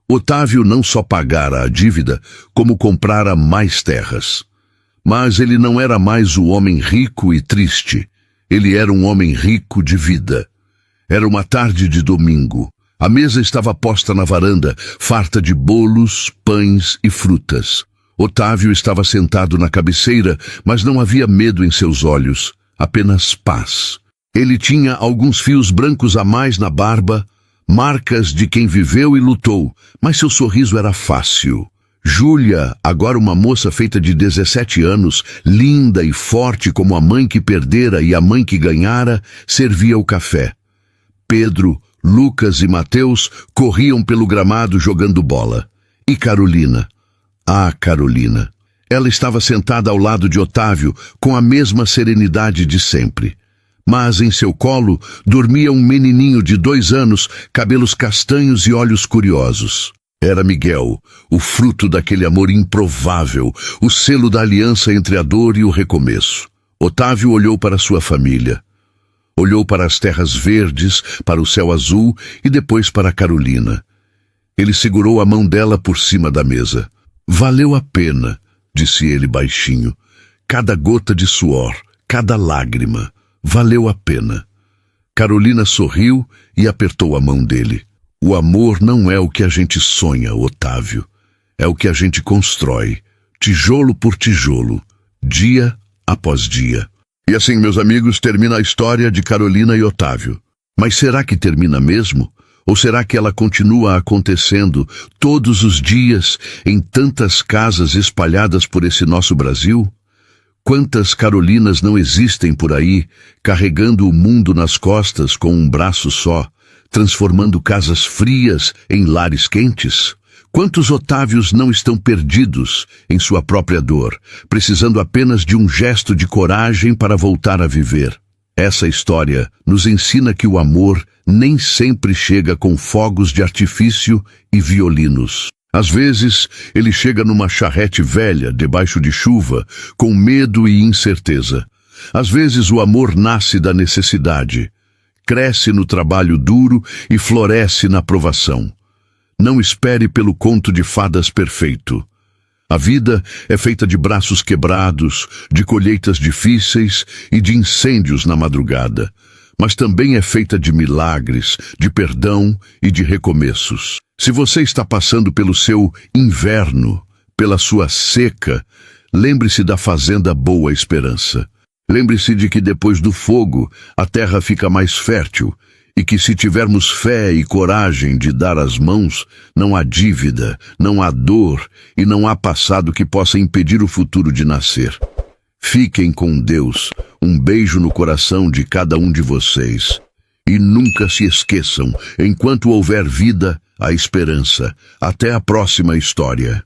Otávio não só pagara a dívida, como comprara mais terras. Mas ele não era mais o homem rico e triste. Ele era um homem rico de vida. Era uma tarde de domingo. A mesa estava posta na varanda, farta de bolos, pães e frutas. Otávio estava sentado na cabeceira, mas não havia medo em seus olhos, apenas paz. Ele tinha alguns fios brancos a mais na barba, marcas de quem viveu e lutou, mas seu sorriso era fácil. Júlia, agora uma moça feita de 17 anos, linda e forte como a mãe que perdera e a mãe que ganhara, servia o café. Pedro, Lucas e Mateus corriam pelo gramado jogando bola. E Carolina? Ah, Carolina. Ela estava sentada ao lado de Otávio com a mesma serenidade de sempre. Mas em seu colo dormia um menininho de 2 anos, cabelos castanhos e olhos curiosos. Era Miguel, o fruto daquele amor improvável, o selo da aliança entre a dor e o recomeço. Otávio olhou para sua família. Olhou para as terras verdes, para o céu azul e depois para Carolina. Ele segurou a mão dela por cima da mesa. Valeu a pena, disse ele baixinho. Cada gota de suor, cada lágrima, valeu a pena. Carolina sorriu e apertou a mão dele. O amor não é o que a gente sonha, Otávio. É o que a gente constrói, tijolo por tijolo, dia após dia. E assim, meus amigos, termina a história de Carolina e Otávio. Mas será que termina mesmo? Ou será que ela continua acontecendo todos os dias em tantas casas espalhadas por esse nosso Brasil? Quantas Carolinas não existem por aí, carregando o mundo nas costas com um braço só, transformando casas frias em lares quentes? Quantos Otávios não estão perdidos em sua própria dor, precisando apenas de um gesto de coragem para voltar a viver? Essa história nos ensina que o amor nem sempre chega com fogos de artifício e violinos. Às vezes, ele chega numa charrete velha, debaixo de chuva, com medo e incerteza. Às vezes, o amor nasce da necessidade, cresce no trabalho duro e floresce na provação. Não espere pelo conto de fadas perfeito. A vida é feita de braços quebrados, de colheitas difíceis e de incêndios na madrugada. Mas também é feita de milagres, de perdão e de recomeços. Se você está passando pelo seu inverno, pela sua seca, lembre-se da fazenda Boa Esperança. Lembre-se de que depois do fogo, a terra fica mais fértil e que se tivermos fé e coragem de dar as mãos, não há dívida, não há dor e não há passado que possa impedir o futuro de nascer. Fiquem com Deus, um beijo no coração de cada um de vocês. E nunca se esqueçam, enquanto houver vida, há esperança. Até a próxima história.